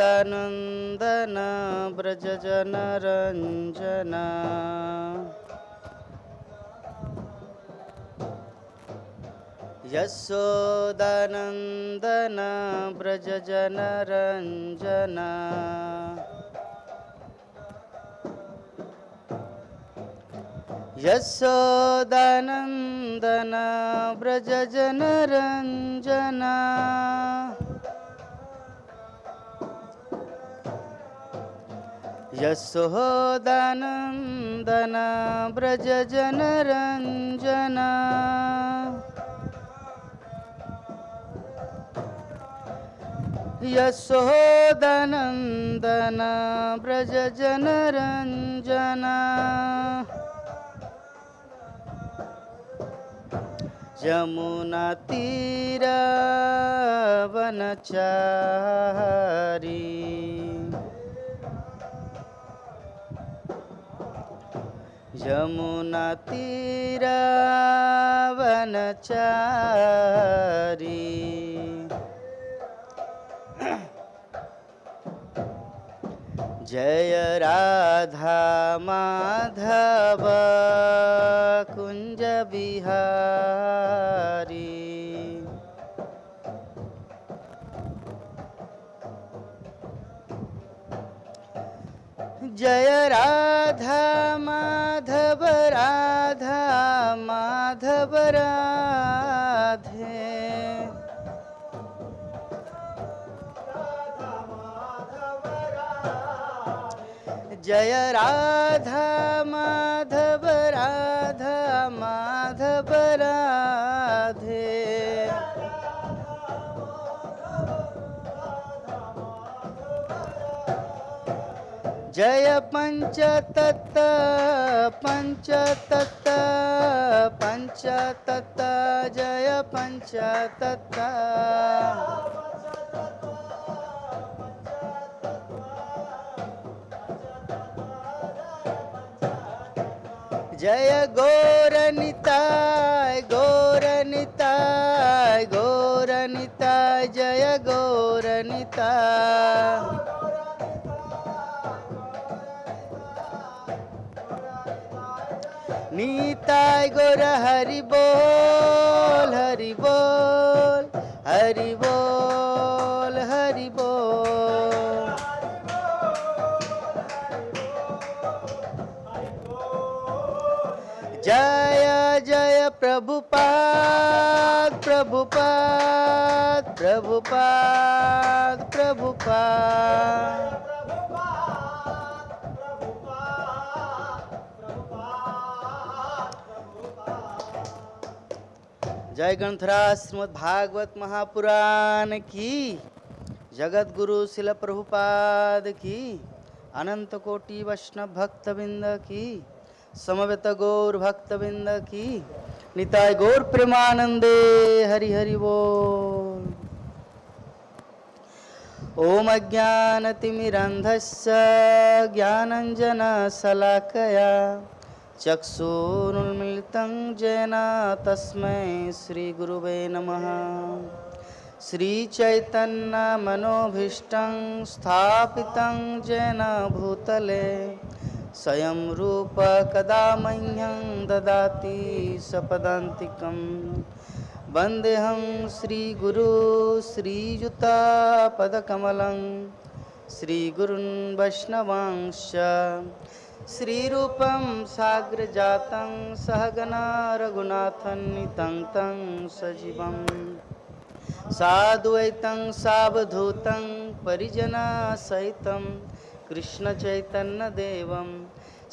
यशोदानन्दन व्रजजनरञ्जना यशोदानन्दन व्रजजनरञ्जना यशोदानन्दन व्रजजनरञ्जना यशोदानन्दन व्रजजनरञ्जना यशोदानन्दन व्रजजनरञ्जना यमुनातीरवनचारी यमुनातीरवनचारी जय राधा माधव कुंज बिहारी जय राधा माधव राधा माधव राधे जय राधा माधव राधा माधव राधे जय पंचतत्व पंचतत्व पंचतत्व जय पंचतत्व जय गौरनिताय गौरनिताय गौरनिताय जय गौरनिताय नीताय गौर हरि बोल हरि बोल हरि बोल हरि बोल जय जय प्रभुपाद प्रभुपाद प्रभुपाद प्रभुपाद जय ग्रंथराज श्रीमद् भागवत महापुराण की जगत गुरु शिल प्रभुपाद की अनंत कोटि वैष्णव भक्तबिंद की समवेत गौर भक्तबिंद की निताय गौर प्रेमानंदे हरि हरि बोल। ओम अज्ञानतिमिरन्धस्य ज्ञानञ्जनशलाकया चक्षुरुन्मीलितं येन तस्मै श्रीगुरुवे नमः। श्रीचैतन्यमनोभीष्टं स्थापितं येन भूतले स्वयं रूप कदा मह्यं ददाति सपदान्तिकं। वन्देऽहं श्रीगुरु श्रीयुतापदकमलं श्रीगुरुन् वैष्णवांश्च श्रीरूपं साग्रजातं सहगना रघुनाथन्वितं तं सजीवं साद्वैतं सावधूतं परिजनसहितं कृष्णचैतन्यदेवं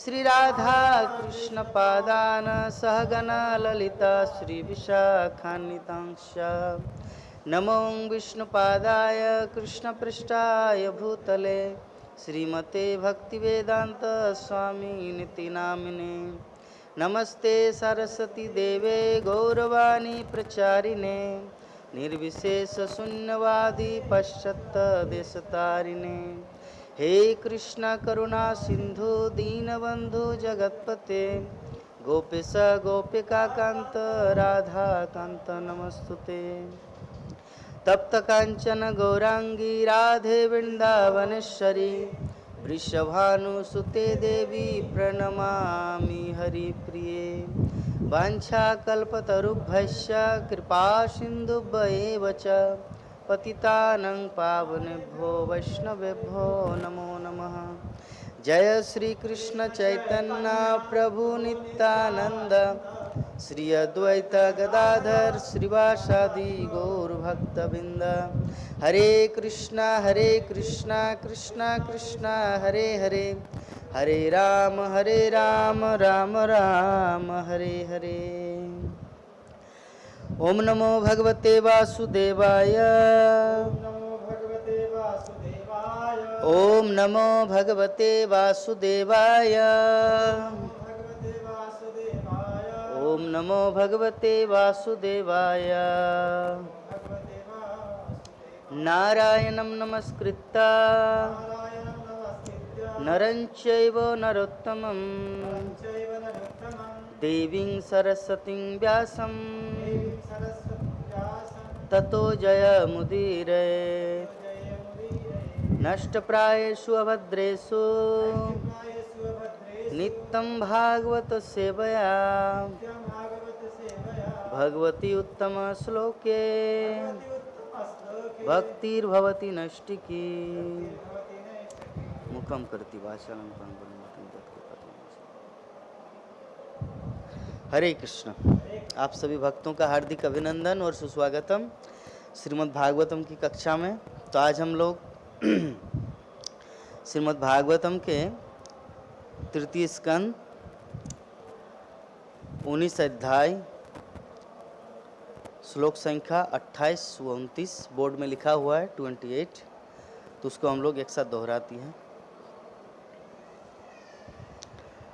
श्रीराधा कृष्णपादान् सहगना ललिता श्रीविशाखान्वितांश्च। नमो विष्णुपादाय कृष्णपृष्ठाय भूतले श्रीमते भक्तिवेदांत स्वामी निति नामिने। नमस्ते सरस्वती देवे गौरवाणी प्रचारिणे निर्विशेष शून्यवादी पश्चात देशतारिणे। हे कृष्ण करुणा सिंधु दीनबंधु जगतपते गोपेश गोपिका कांत राधा कांत नमस्तुते। तप्त कांचन गौरांगी राधे वृंदावनेश्वरी वृषभानुसुते देवी प्रणमामि हरिप्रिये। वाञ्छाकल्पतरुभ्यश्च कृपा सिन्धुभ्येव च पतितानं पावनेभ्यो वैष्णवेभ्यो नमो नमः। जय श्री कृष्ण चैतन्य प्रभु नित्यानंद श्री अद्वैत गदाधर श्रीवासादि गौर भक्तबिंद। हरे कृष्णा कृष्णा कृष्णा हरे हरे, हरे राम राम राम हरे हरे। ओम नमो भगवते वासुदेवाय, ओम नमो भगवते वासुदेवाय, ओम नमो भगवते वासुदेवाय। नारायणं नमस्कृत्य नरं चैव नरोत्तमं देवीं सरस्वतीं व्यासं ततो जयमुदीरये। नष्टप्रायेषु अभद्रेषु नित्यं भागवत सेवया भगवती उत्तम श्लोके भक्तिर्भवति नष्टिकी। मुखम करती वाचालं हरे कृष्ण। आप सभी भक्तों का हार्दिक अभिनंदन और सुस्वागतम श्रीमद् भागवतम की कक्षा में। तो आज हम लोग श्रीमद् भागवतम के तृतीय स्कंद 19 अध्याय श्लोक संख्या 28 व 29 बोर्ड में लिखा हुआ है 28, तो उसको हम लोग एक साथ दोहराती हैं।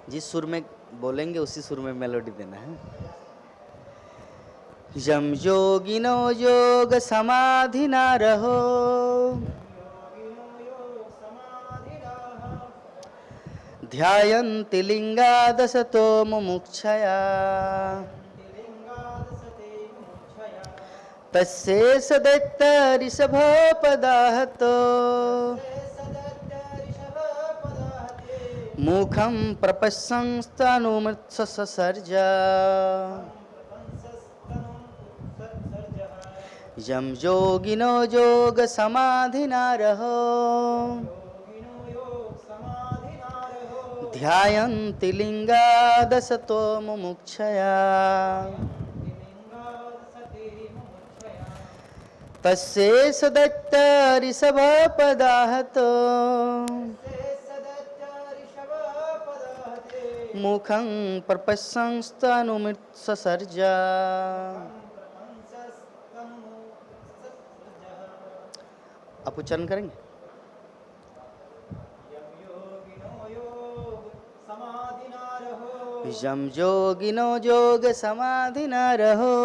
जिस सुर में बोलेंगे उसी सुर में मेलोडी देना है। यम योगिनो योग समाधिना रहो, ध्यायन्ति लिंगादशतो मुमुक्षया, तस्येष दैत्यऋषभोपदाहतो मुखं प्रपश्यंस्तनुमृत्ससर्ज। यम योगिनो योग समाधिना रहो, ध्यायन्ति लिंगादशतो मुमुक्षया, तस्येष दैत्यऋषभोपदाहतो मुखं प्रपश्यंस्तनुमृत्ससर्ज। आप उच्चारण करेंगे। यम योगिनो योग समाधिना रहो,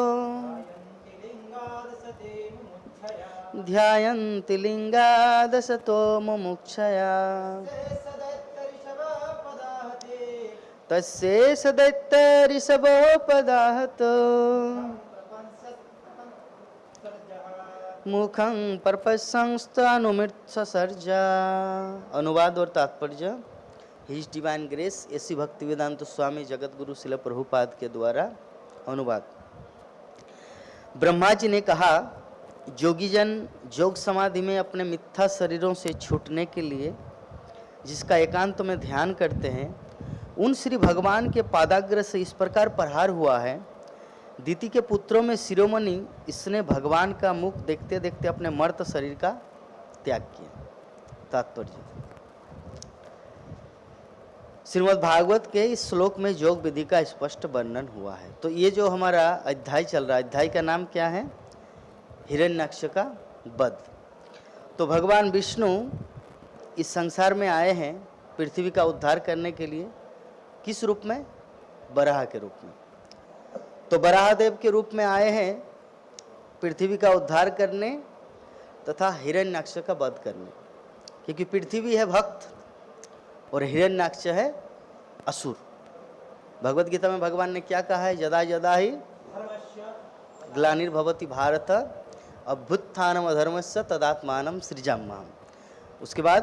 ध्यायन्ति लिंगादशतो मुमुक्षया, तस्येष दैत्यऋषभोपदाहतो मुखं प्रपश्यंस्तनुमृत्ससर्ज। अनुवाद और तात्पर्य। His divine grace A C Bhaktivedanta Swami Jagatguru शिल प्रभुपाद के द्वारा अनुवाद। ब्रह्मा जी ने कहा, योगीजन योग समाधि में अपने मिथ्या शरीरों से छूटने के लिए जिसका एकांत में ध्यान करते हैं, उन श्री भगवान के पादाग्र से इस प्रकार प्रहार हुआ है। दिति के पुत्रों में शिरोमणि इसने भगवान का मुख देखते देखते अपने मर्त शरीर का त्याग किया। तात्पर्य। श्रीमद् भागवत के इस श्लोक में योग विधि का स्पष्ट वर्णन हुआ है। तो ये जो हमारा अध्याय चल रहा है, अध्याय का नाम क्या है? हिरण्याक्ष का वध। तो भगवान विष्णु इस संसार में आए हैं पृथ्वी का उद्धार करने के लिए। किस रूप में? बराह के रूप में। तो बराह देव के रूप में आए हैं पृथ्वी का उद्धार करने तथा हिरण्याक्ष का वध करने। क्योंकि पृथ्वी है भक्त और हिरण्याक्ष है असुर। भगवत गीता में भगवान ने क्या कहा है, यदा यदा ही ग्लानिर्भवति भारत अभ्युत्थानम अधर्मस्य तदात्मानं सृजाम्यहम्। उसके बाद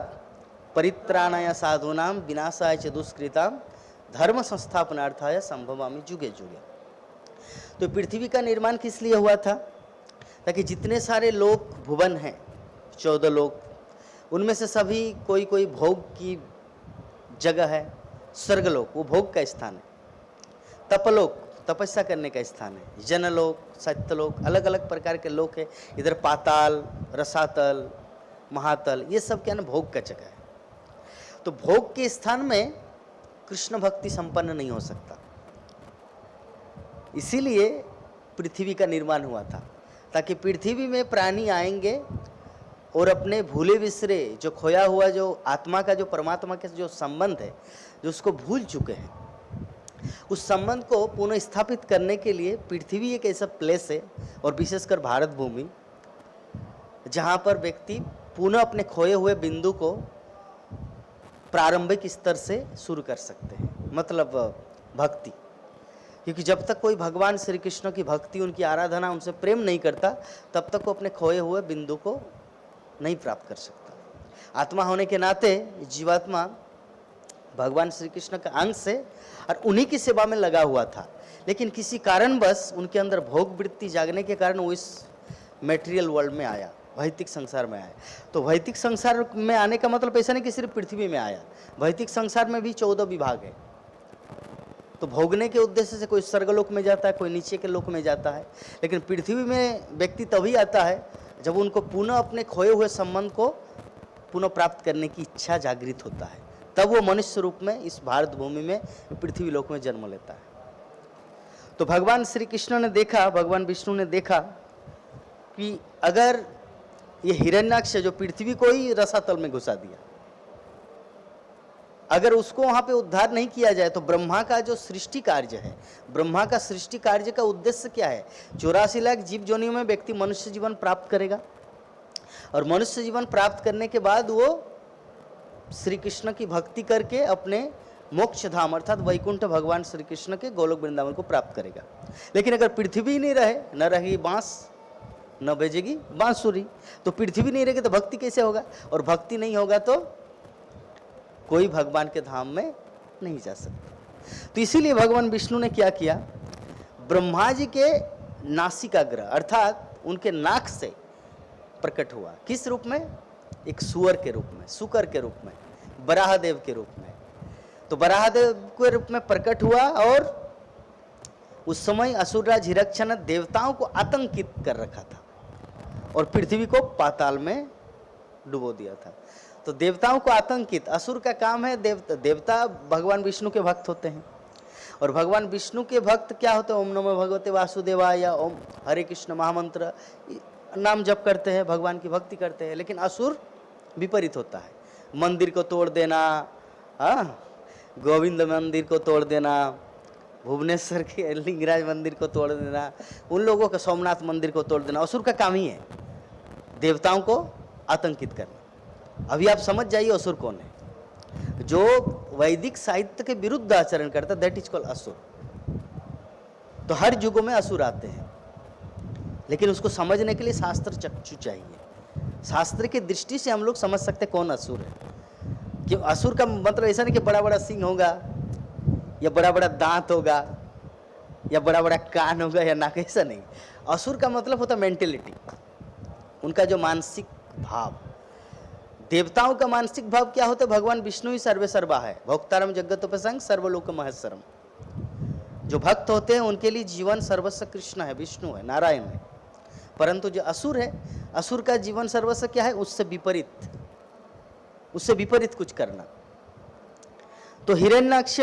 परित्राणाय साधूनां विनाशाय च दुष्कृतां धर्म संस्थापनार्थाय संभवामि जुगे जुगे। तो पृथ्वी का निर्माण किस लिए हुआ था, ताकि जितने सारे लोक भुवन हैं 14 लोक, उनमें से सभी कोई कोई भोग की जगह है। स्वर्गलोक वो भोग का स्थान है, तपलोक तपस्या करने का स्थान है, जनलोक, सत्यलोक, अलग अलग प्रकार के लोक है। इधर पाताल, रसातल, महातल, ये सब क्या ना भोग का जगह है। तो भोग के स्थान में कृष्ण भक्ति संपन्न नहीं हो सकता, इसीलिए पृथ्वी का निर्माण हुआ था, ताकि पृथ्वी में प्राणी आएंगे और अपने भूले बिसरे जो खोया हुआ जो आत्मा का जो परमात्मा के जो संबंध है, जो उसको भूल चुके हैं, उस संबंध को पुनः स्थापित करने के लिए पृथ्वी एक ऐसा प्लेस है, और विशेषकर भारत भूमि, जहाँ पर व्यक्ति पुनः अपने खोए हुए बिंदु को प्रारंभिक स्तर से शुरू कर सकते हैं, मतलब भक्ति। क्योंकि जब तक कोई भगवान श्री कृष्ण की भक्ति, उनकी आराधना, उनसे प्रेम नहीं करता, तब तक वो अपने खोए हुए बिंदु को नहीं प्राप्त कर सकता। आत्मा होने के नाते जीवात्मा भगवान श्री कृष्ण का अंश है और उन्हीं की सेवा में लगा हुआ था, लेकिन किसी कारणवश उनके अंदर भोग वृत्ति जागने के कारण वो इस मेटेरियल वर्ल्ड में आया, भौतिक संसार में आया। तो भौतिक संसार में आने का मतलब ऐसा नहीं कि सिर्फ पृथ्वी में आया, भौतिक संसार में भी 14 विभाग है। तो भोगने के उद्देश्य से कोई स्वर्गलोक में जाता है, कोई नीचे के लोक में जाता है, लेकिन पृथ्वी में व्यक्ति तभी आता है जब उनको पुनः अपने खोए हुए संबंध को पुनः प्राप्त करने की इच्छा जागृत होता है, तब वो मनुष्य रूप में इस भारत भूमि में, पृथ्वी लोक में जन्म लेता है। तो भगवान श्री कृष्ण ने देखा, भगवान विष्णु ने देखा कि अगर ये हिरण्याक्ष जो पृथ्वी को ही रसातल में घुसा दिया, अगर उसको वहां पे उद्धार नहीं किया जाए, तो ब्रह्मा का जो सृष्टि कार्य है, ब्रह्मा का सृष्टि कार्य का उद्देश्य क्या है, 84 लाख जीव जोनियों में व्यक्ति मनुष्य जीवन प्राप्त करेगा, और मनुष्य जीवन प्राप्त करने के बाद वो श्री कृष्ण की भक्ति करके अपने मोक्ष धाम अर्थात वैकुंठ भगवान श्री कृष्ण के गोलोक वृंदावन को प्राप्त करेगा। लेकिन अगर पृथ्वी नहीं रहे, न रहेगी बांस, न बजेगी बांसुरी, तो पृथ्वी नहीं रहेगी तो भक्ति कैसे होगा, और भक्ति नहीं होगा तो कोई भगवान के धाम में नहीं जा सकता। तो इसीलिए भगवान विष्णु ने क्या किया, ब्रह्मा जी के नासिकाग्र अर्थात उनके नाक से प्रकट हुआ। किस रूप में, एक सुअर के रूप में, शुकर के रूप में, बराहदेव के रूप में। तो बराहदेव के रूप में प्रकट हुआ, और उस समय असुरराज हिरण्यक्ष ने देवताओं को आतंकित कर रखा था और पृथ्वी को पाताल में डुबो दिया था। तो देवताओं को आतंकित, असुर का काम है, देवता भगवान विष्णु के भक्त होते हैं, और भगवान विष्णु के भक्त क्या होते हैं, ओम नमो भगवते वासुदेवाय या ओम हरे कृष्ण महामंत्र नाम जप करते हैं, भगवान की भक्ति करते हैं। लेकिन असुर विपरीत होता है, मंदिर को तोड़ देना, गोविंद मंदिर को तोड़ देना, भुवनेश्वर के लिंगराज मंदिर को तोड़ देना, उन लोगों का सोमनाथ मंदिर को तोड़ देना, असुर का काम ही है देवताओं को आतंकित करना। अभी आप समझ जाइए असुर कौन है, जो वैदिक साहित्य के विरुद्ध आचरण करता है, दैट इज कॉल्ड असुर। तो हर युगों में असुर आते हैं, लेकिन उसको समझने के लिए शास्त्र चक्षु चाहिए। शास्त्र की दृष्टि से हम लोग समझ सकते कौन असुर है। कि असुर का मतलब ऐसा नहीं कि बड़ा बड़ा सिंह होगा, या बड़ा बड़ा दांत होगा, या बड़ा बड़ा कान होगा, या नाक, ऐसा नहीं। असुर का मतलब होता मेंटेलिटी, उनका जो मानसिक भाव। देवताओं का मानसिक भाव क्या होता है, भगवान विष्णु ही सर्वे सर्वा है, भोक्तारम जगतोपसंग सर्वलोक महेश्वरम। जो भक्त होते हैं उनके लिए जीवन सर्वस्व कृष्ण है, विष्णु है, नारायण है। परंतु जो असुर है, असुर का जीवन सर्वस्व क्या है, उससे विपरीत कुछ करना। तो हिरण्याक्ष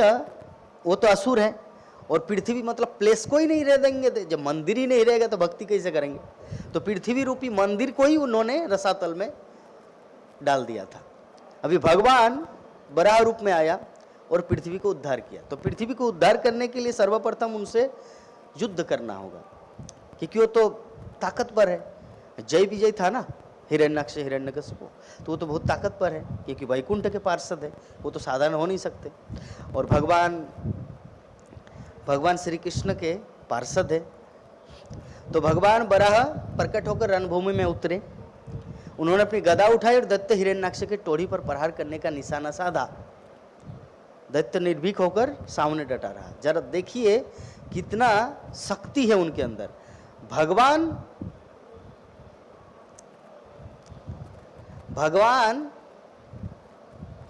वो तो असुर है, और पृथ्वी मतलब प्लेस को ही नहीं रह देंगे। जब मंदिर ही नहीं रहेगा तो भक्ति कैसे करेंगे। तो पृथ्वी रूपी मंदिर को ही उन्होंने रसातल में डाल दिया था। अभी भगवान बराह रूप में आया और पृथ्वी को उद्धार किया। तो पृथ्वी को उद्धार करने के लिए सर्वप्रथम उनसे युद्ध करना होगा, क्योंकि वो तो ताकतवर है, जय विजय था ना, हिरण्यनाक्ष हिरण्यकशिपु, तो वो तो बहुत ताकतवर है क्योंकि वैकुंठ के पार्षद है, वो तो साधारण हो नहीं सकते। और भगवान श्री कृष्ण के पार्षद है। तो भगवान बराह प्रकट होकर रणभूमि में उतरे। उन्होंने अपनी गदा उठाई और दैत्य हिरण्यनाक्ष के टोड़ी पर प्रहार करने का निशाना साधा। दैत्य निर्भीक होकर सामने डटा रहा। जरा देखिए कितना शक्ति है उनके अंदर। भगवान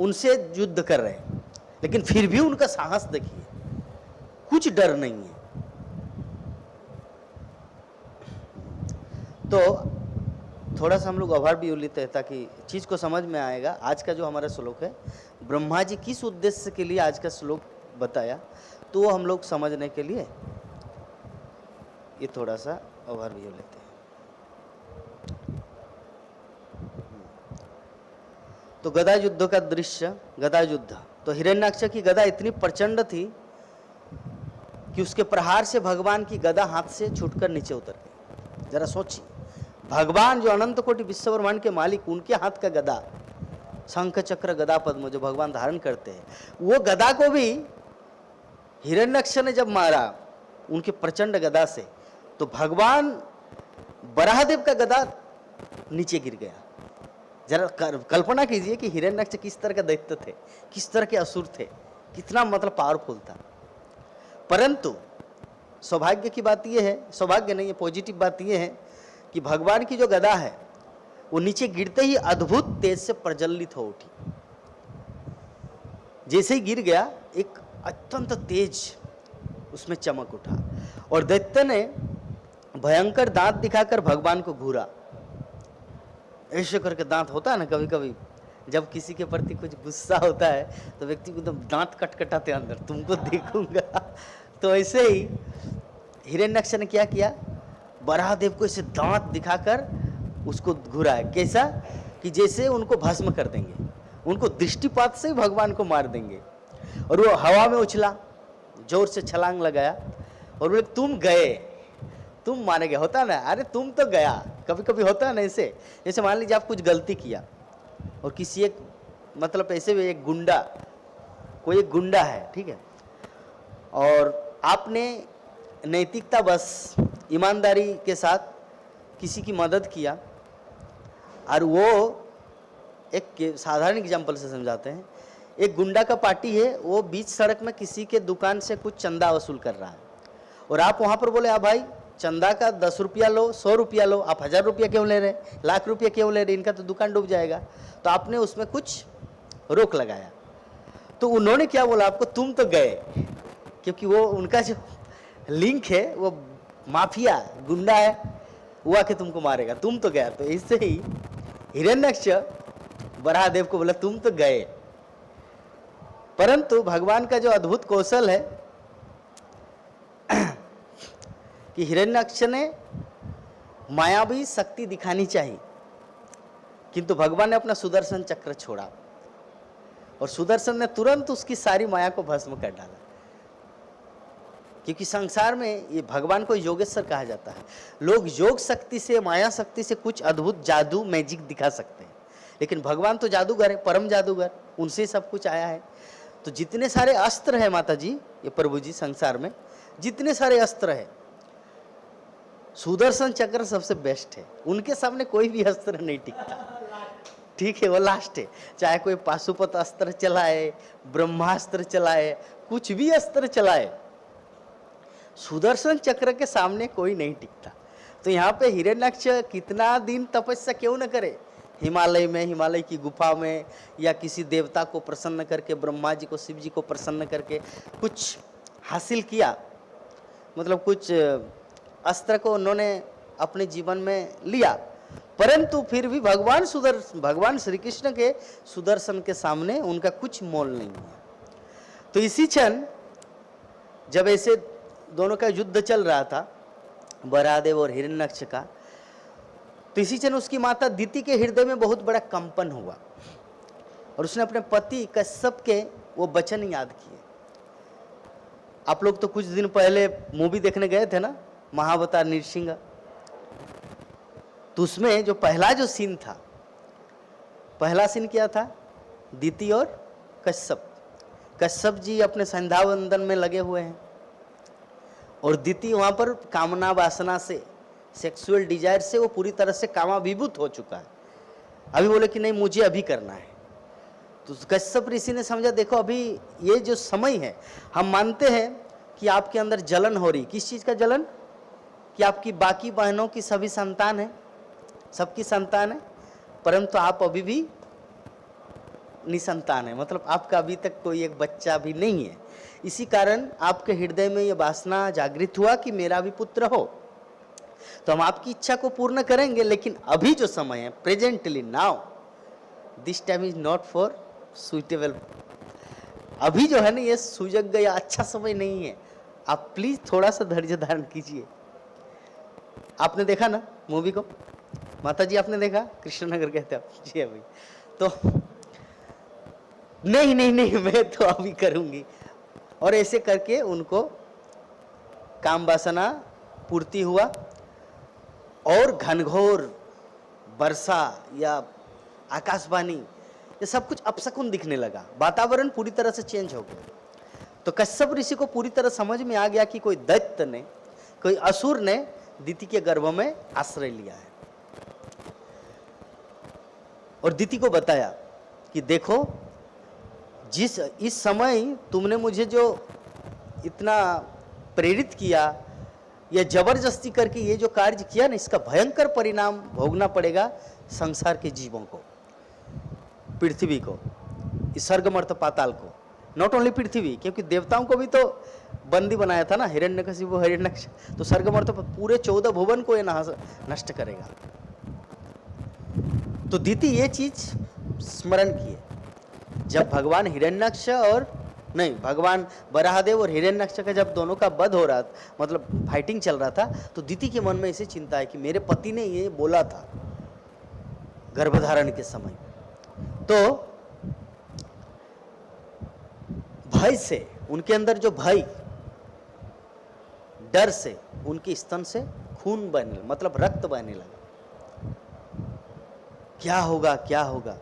उनसे युद्ध कर रहे हैं, लेकिन फिर भी उनका साहस देखिए, कुछ डर नहीं है। तो थोड़ा सा हम लोग ओवरव्यू लेते हैं ताकि चीज को समझ में आएगा। आज का जो हमारा श्लोक है, ब्रह्मा जी किस उद्देश्य के लिए आज का श्लोक बताया, तो वो हम लोग समझने के लिए ये थोड़ा सा ओवरव्यू लेते हैं। तो गदा युद्ध का दृश्य, गदा युद्ध। तो हिरण्याक्ष की गदा इतनी प्रचंड थी कि उसके प्रहार से भगवान की गदा हाथ से छूटकर नीचे उतर गई। जरा सोचिए, भगवान जो अनंत कोटि विश्व ब्रह्मांड के मालिक, उनके हाथ का गदा, शंख चक्र गदा पद्म जो भगवान धारण करते हैं, वो गदा को भी हिरण्याक्ष ने जब मारा उनके प्रचंड गदा से, तो भगवान बराहदेव का गदा नीचे गिर गया। जरा कल्पना कीजिए कि हिरण्याक्ष किस तरह का दैत्य थे, किस तरह के असुर थे, कितना मतलब पावरफुल था। परंतु सौभाग्य की बात यह है, सौभाग्य नहीं है, पॉजिटिव बात यह है कि भगवान की जो गदा है वो नीचे गिरते ही अद्भुत तेज से प्रज्वलित हो उठी। जैसे ही गिर गया, एक अत्यंत तेज उसमें चमक उठा और दैत्य ने भयंकर दांत दिखाकर भगवान को घूरा। ऐसे करके दांत होता है ना, कभी कभी जब किसी के प्रति कुछ गुस्सा होता है तो व्यक्ति को एकदम दांत कटकटाते अंदर, तुमको देखूंगा। तो ऐसे ही हिरण्याक्ष ने क्या किया, बराहदेव को ऐसे दांत दिखाकर उसको घुराया। कैसा कि जैसे उनको भस्म कर देंगे, उनको दृष्टिपात से ही भगवान को मार देंगे। और वो हवा में उछला, जोर से छलांग लगाया और बोले तुम गए, तुम मारे गए। होता ना, अरे तुम तो गया। कभी कभी होता है ना ऐसे, जैसे मान लीजिए आप कुछ गलती किया और किसी एक मतलब ऐसे भी एक गुंडा, कोई एक गुंडा है, ठीक है, और आपने नैतिकता बस ईमानदारी के साथ किसी की मदद किया, और वो एक साधारण एग्जांपल से समझाते हैं। एक गुंडा का पार्टी है, वो बीच सड़क में किसी के दुकान से कुछ चंदा वसूल कर रहा है और आप वहाँ पर बोले, भाई चंदा का 10 रुपया लो, 100 रुपया लो, आप 1000 रुपया क्यों ले रहे, लाख रुपया क्यों ले रहे, इनका तो दुकान डूब जाएगा। तो आपने उसमें कुछ रोक लगाया। तो उन्होंने क्या बोला आपको, तुम तो गए, क्योंकि वो उनका जो लिंक है वो माफिया गुंडा है, वो आके तुमको मारेगा, तुम तो गया। तो इससे ही हिरण्याक्ष बराहदेव को बोला तुम तो गए। परंतु भगवान का जो अद्भुत कौशल है कि हिरण्याक्ष ने मायावी शक्ति दिखानी चाहिए, किंतु भगवान ने अपना सुदर्शन चक्र छोड़ा और सुदर्शन ने तुरंत उसकी सारी माया को भस्म कर डाला। क्योंकि संसार में ये भगवान को योगेश्वर कहा जाता है। लोग योग शक्ति से, माया शक्ति से कुछ अद्भुत जादू, मैजिक दिखा सकते हैं, लेकिन भगवान तो जादूगर है, परम जादूगर, उनसे सब कुछ आया है। तो जितने सारे अस्त्र है माता जी, ये प्रभु जी, संसार में जितने सारे अस्त्र है, सुदर्शन चक्र सबसे बेस्ट है। उनके सामने कोई भी अस्त्र नहीं टिकता, ठीक है, वो लास्ट है। चाहे कोई पाशुपत अस्त्र चलाए, ब्रह्मास्त्र चलाए, कुछ भी अस्त्र चलाए, सुदर्शन चक्र के सामने कोई नहीं टिकता। तो यहाँ पे हिरण्याक्ष कितना दिन तपस्या क्यों न करे, हिमालय में, हिमालय की गुफा में, या किसी देवता को प्रसन्न करके, ब्रह्मा जी को, शिव जी को प्रसन्न करके कुछ हासिल किया, मतलब कुछ अस्त्र को उन्होंने अपने जीवन में लिया, परंतु फिर भी भगवान श्री कृष्ण के सुदर्शन के सामने उनका कुछ मोल नहीं है। तो इसी क्षण जब ऐसे दोनों का युद्ध चल रहा था, बराहदेव और हिरण्याक्ष का, तो इसी क्षण उसकी माता दिति के हृदय में बहुत बड़ा कंपन हुआ और उसने अपने पति कश्यप के वो वचन याद किए। आप लोग तो कुछ दिन पहले मूवी देखने गए थे ना, महावतार नृसिंह, तो उसमें जो पहला जो सीन था, पहला सीन क्या था? दिति और कश्यप। कश्यप जी अपने संध्या वंदन में लगे हुए हैं और दिति वहां पर कामना वासना से, सेक्सुअल डिजायर से वो पूरी तरह से कामाभिभूत हो चुका है। अभी बोले कि नहीं मुझे अभी करना है। तो कश्यप ऋषि ने समझा देखो अभी ये जो समय है, हम मानते हैं कि आपके अंदर जलन हो रही। किस चीज का जलन? कि आपकी बाकी बहनों की सभी संतान है, सबकी संतान है, परंतु आप अभी भी निसंतान है, मतलब आपका अभी तक कोई एक बच्चा भी नहीं है। इसी कारण आपके हृदय में ये वासना जागृत हुआ कि मेरा भी पुत्र हो। तो हम आपकी इच्छा को पूर्ण करेंगे, लेकिन अभी जो समय है, presently now, this time is not for suitable. अभी जो है ना ये सुजग गया, अच्छा समय नहीं है, आप प्लीज थोड़ा सा धैर्य धारण कीजिए। आपने देखा ना मूवी को? माता जी आपने देखा? कृष्णनगर कहते आप जी अभी तो नहीं नहीं नहीं मैं तो अभी करूंगी, और ऐसे करके उनको काम वासना पूर्ति हुआ और घनघोर वर्षा या आकाशवाणी ये सब कुछ अपशकुन दिखने लगा, वातावरण पूरी तरह से चेंज हो गया। तो कश्यप ऋषि को पूरी तरह समझ में आ गया कि कोई दैत्य ने, कोई असुर ने दिति के गर्भ में आश्रय लिया है, और दिति को बताया कि देखो इस समय तुमने मुझे जो इतना प्रेरित किया या जबरदस्ती करके ये जो कार्य किया ना, इसका भयंकर परिणाम भोगना पड़ेगा संसार के जीवों को, पृथ्वी को, इस स्वर्ग पाताल को। नॉट ओनली पृथ्वी, क्योंकि देवताओं को भी तो बंदी बनाया था ना हिरण्यकशिपु हिरण्यक्ष, तो स्वर्ग पूरे 14 भुवन को ये नष्ट करेगा। तो दिति ये चीज स्मरण किए जब भगवान हिरण्यक्ष और नहीं भगवान वराहदेव और हिरण्यक्ष का जब दोनों का वध हो रहा था, मतलब फाइटिंग चल रहा था, तो दिति के मन में ऐसी चिंता है कि मेरे पति ने ये बोला था गर्भधारण के समय, तो भय से, उनके अंदर जो भय, डर से उनके स्तन से खून बहने, मतलब रक्त बहने लगा। क्या होगा क्या होगा?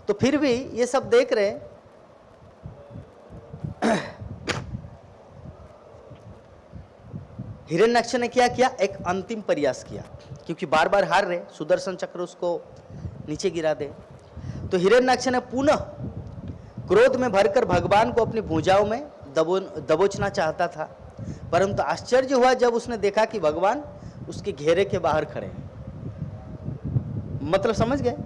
तो फिर भी ये सब देख रहे, हिरण्यक्ष ने क्या किया? एक अंतिम प्रयास किया, क्योंकि बार बार हार रहे, सुदर्शन चक्र उसको नीचे गिरा दे। तो हिरण्यक्ष ने पुनः क्रोध में भरकर भगवान को अपनी भुजाओं में दबोचना चाहता था, परंतु आश्चर्य हुआ जब उसने देखा कि भगवान उसके घेरे के बाहर खड़े हैं। मतलब समझ गए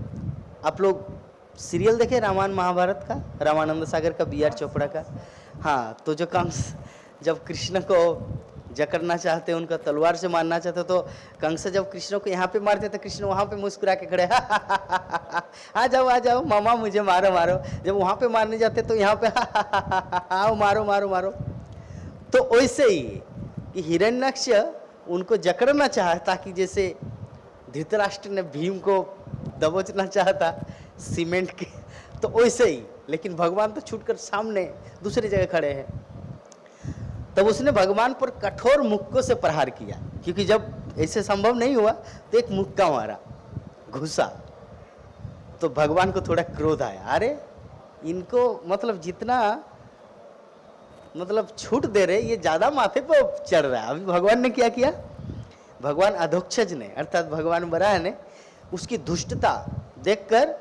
आप लोग? सीरियल देखे रामायण महाभारत का, रामानंद सागर का, बी आर चोपड़ा का? हाँ, तो जो कंस जब कृष्ण को जकड़ना चाहते, उनका तलवार से मारना चाहते, तो कंस जब कृष्ण को यहाँ पे मारते तो कृष्ण वहाँ पे मुस्कुरा के खड़े आ जाओ मामा मुझे मारो मारो। जब वहाँ पे मारने जाते तो यहाँ पे आओ मारो मारो मारो। तो वैसे ही कि हिरण्यक्ष उनको जकड़ना चाहता कि जैसे धृतराष्ट्र ने भीम को दबोचना चाहता सीमेंट के, तो वैसे ही, लेकिन भगवान तो छूटकर सामने दूसरी जगह खड़े हैं। तब उसने भगवान पर कठोर मुक्कों से प्रहार किया, क्योंकि जब ऐसे संभव नहीं हुआ तो एक मुक्का मारा, घुसा, तो भगवान को थोड़ा क्रोध आया, अरे इनको मतलब जितना मतलब छूट दे रहे, ये ज्यादा माथे पर चढ़ रहा है। अभी भगवान ने क्या किया? भगवान अधोक्षज ने, अर्थात भगवान वराह ने उसकी दुष्टता देखकर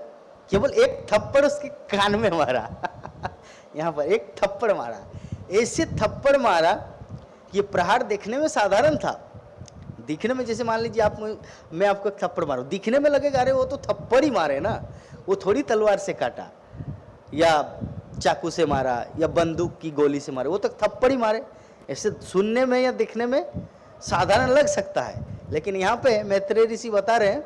केवल एक थप्पड़ उसके कान में मारा यहाँ पर एक थप्पड़ मारा, ऐसे थप्पड़ मारा, ये प्रहार देखने में साधारण था, दिखने में जैसे मान लीजिए आप, मैं आपको एक थप्पड़ मारूं, दिखने में लगेगा अरे वो तो थप्पड़ ही मारे ना, वो थोड़ी तलवार से काटा या चाकू से मारा या बंदूक की गोली से मारे, वो तो थप्पड़ ही मारे। ऐसे सुनने में या दिखने में साधारण लग सकता है, लेकिन यहाँ पे मैत्रेय ऋषि बता रहे हैं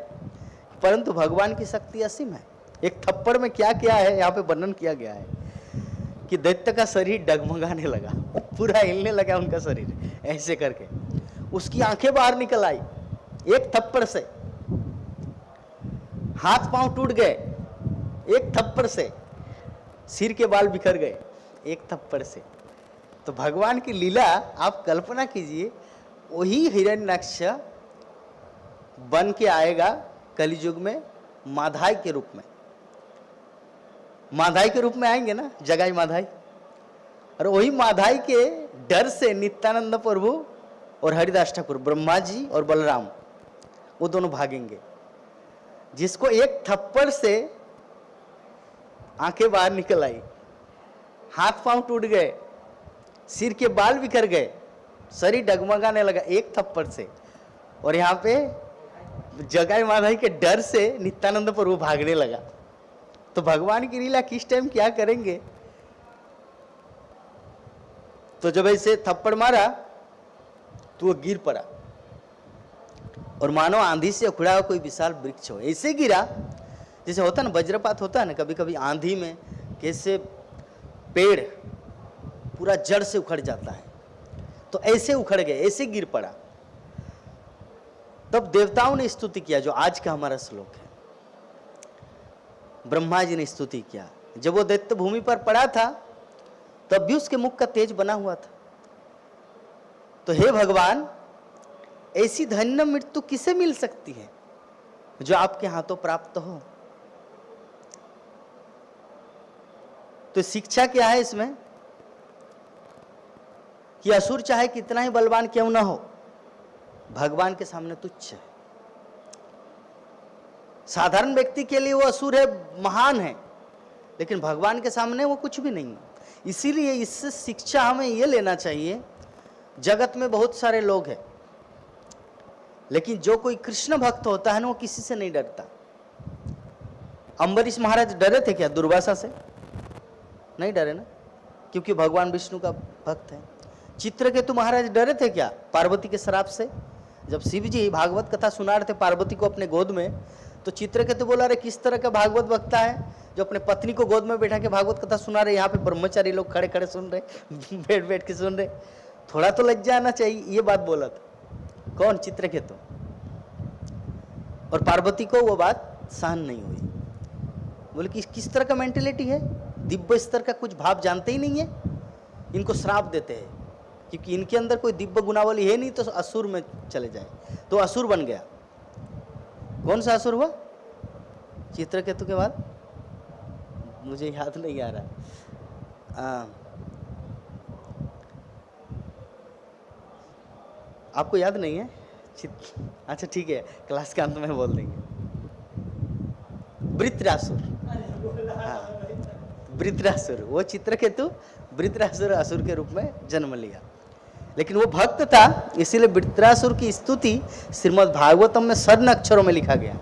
परंतु भगवान की शक्ति असीम है। एक थप्पड़ में क्या क्या है यहाँ पे वर्णन किया गया है कि दैत्य का शरीर डगमगाने लगा, पूरा हिलने लगा उनका शरीर, ऐसे करके उसकी आंखें बाहर निकल आई एक थप्पड़ से, हाथ पांव टूट गए एक थप्पड़ से, सिर के बाल बिखर गए एक थप्पड़ से। तो भगवान की लीला आप कल्पना कीजिए, वही हिरण्यक्ष बन के आएगा कलियुग में माधाई के रूप में। माधाई के रूप में आएंगे ना, जगाई माधाई। और वही माधाई के डर से नित्यानंद प्रभु और हरिदास ठाकुर, ब्रह्मा जी और बलराम, वो दोनों भागेंगे। जिसको एक थप्पड़ से आंखें बाहर निकल आई, हाथ पांव टूट गए, सिर के बाल बिखर गए, शरीर डगमगाने लगा एक थप्पड़ से। और यहाँ पे जगाई माधाई के डर से नित्यानंद प्रभु भागने लगा। तो भगवान की लीला किस टाइम क्या करेंगे। तो जब ऐसे थप्पड़ मारा तो वो गिर पड़ा, और मानो आंधी से उखड़ा हुआ कोई विशाल वृक्ष हो, ऐसे गिरा जैसे होता ना वज्रपात होता है ना कभी कभी आंधी में, कैसे पेड़ पूरा जड़ से उखड़ जाता है, तो ऐसे उखड़ गए, ऐसे गिर पड़ा। तब देवताओं ने स्तुति किया, जो आज का हमारा श्लोक है। ब्रह्मा जी ने स्तुति किया। जब वो दैत्य भूमि पर पड़ा था तब भी उसके मुख का तेज बना हुआ था। तो हे भगवान, ऐसी धन्य मृत्यु किसे मिल सकती है जो आपके हाथों प्राप्त हो। तो शिक्षा क्या है इसमें कि असुर चाहे कितना ही बलवान क्यों ना हो, भगवान के सामने तुच्छ है। साधारण व्यक्ति के लिए वो असुर है, महान है, लेकिन भगवान के सामने वो कुछ भी नहीं है। इसीलिए इससे शिक्षा हमें ये लेना चाहिए, जगत में बहुत सारे लोग हैं, लेकिन जो कोई कृष्ण भक्त होता है ना, वो किसी से नहीं डरता। अम्बरीश महाराज डरे थे क्या दुर्वासा से? नहीं डरे ना, क्योंकि भगवान विष्णु का भक्त है। चित्रकेतु महाराज डरे थे क्या पार्वती के श्राप से? जब शिव जी भागवत कथा सुना रहे थे पार्वती को अपने गोद में, तो चित्रकेतु बोला, अरे किस तरह का भागवत वक्ता है जो अपने पत्नी को गोद में बैठा के भागवत कथा सुना रहे, यहाँ पे ब्रह्मचारी लोग खड़े खड़े सुन रहे, बैठ बैठ के सुन रहे, थोड़ा तो लज्जा आना चाहिए। ये बात बोला था कौन? चित्रकेतु। और पार्वती को वो बात सहन नहीं हुई, बोले कि किस तरह का मेंटेलिटी है, दिव्य स्तर का कुछ भाव जानते ही नहीं है, इनको श्राप देते हैं, क्योंकि इनके अंदर कोई दिव्य गुणावली है नहीं, तो असुर में चले जाए। तो असुर बन गया। कौन सा असुर हुआ चित्रकेतु के बाद? मुझे याद नहीं आ रहा। आपको याद नहीं है? अच्छा ठीक है, क्लास के अंत में बोल देंगे। वृत्रासुर। हाँ, वृत्रासुर, वो चित्रकेतु वृत्रासुर असुर के रूप में जन्म लिया, लेकिन वो भक्त था, इसीलिए वृत्रासुर की स्तुति श्रीमद् भागवतम में स्वर्ण अक्षरों में लिखा गया।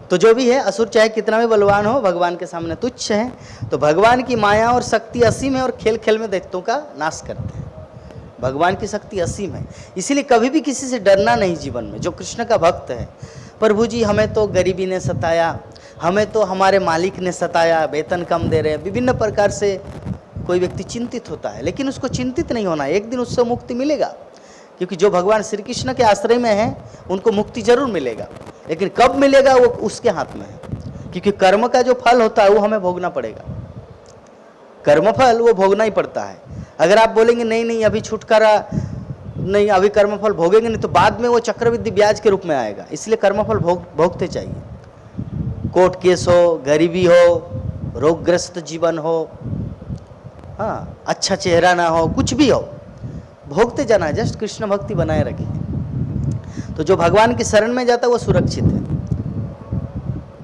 तो जो भी है, असुर चाहे कितना भी बलवान हो, भगवान के सामने तुच्छ है। तो भगवान की माया और शक्ति असीम है, और खेल खेल में दैत्यों का नाश करते हैं। भगवान की शक्ति असीम है, इसीलिए कभी भी किसी से डरना नहीं जीवन में। जो कृष्ण का भक्त है, प्रभु जी हमें तो गरीबी ने सताया, हमें तो हमारे मालिक ने सताया, वेतन कम दे रहे हैं, विभिन्न प्रकार से कोई व्यक्ति चिंतित होता है, लेकिन उसको चिंतित नहीं होना, एक दिन उससे मुक्ति मिलेगा। क्योंकि जो भगवान श्री कृष्ण के आश्रय में है उनको मुक्ति जरूर मिलेगा, लेकिन कब मिलेगा वो उसके हाथ में है। क्योंकि कर्म का जो फल होता है वो हमें भोगना पड़ेगा, कर्म फल वो भोगना ही पड़ता है। अगर आप बोलेंगे नहीं नहीं अभी छुटकारा नहीं, अभी कर्मफल भोगेंगे नहीं, तो बाद में वो चक्रवृद्धि ब्याज के रूप में आएगा। इसलिए कर्मफल भोगते चाहिए। कोर्ट केस हो, गरीबी हो, रोगग्रस्त जीवन हो, हाँ, अच्छा चेहरा ना हो, कुछ भी हो, भोगते जाना है, जस्ट कृष्ण भक्ति बनाए रखिए। तो जो भगवान की शरण में जाता है वो सुरक्षित है।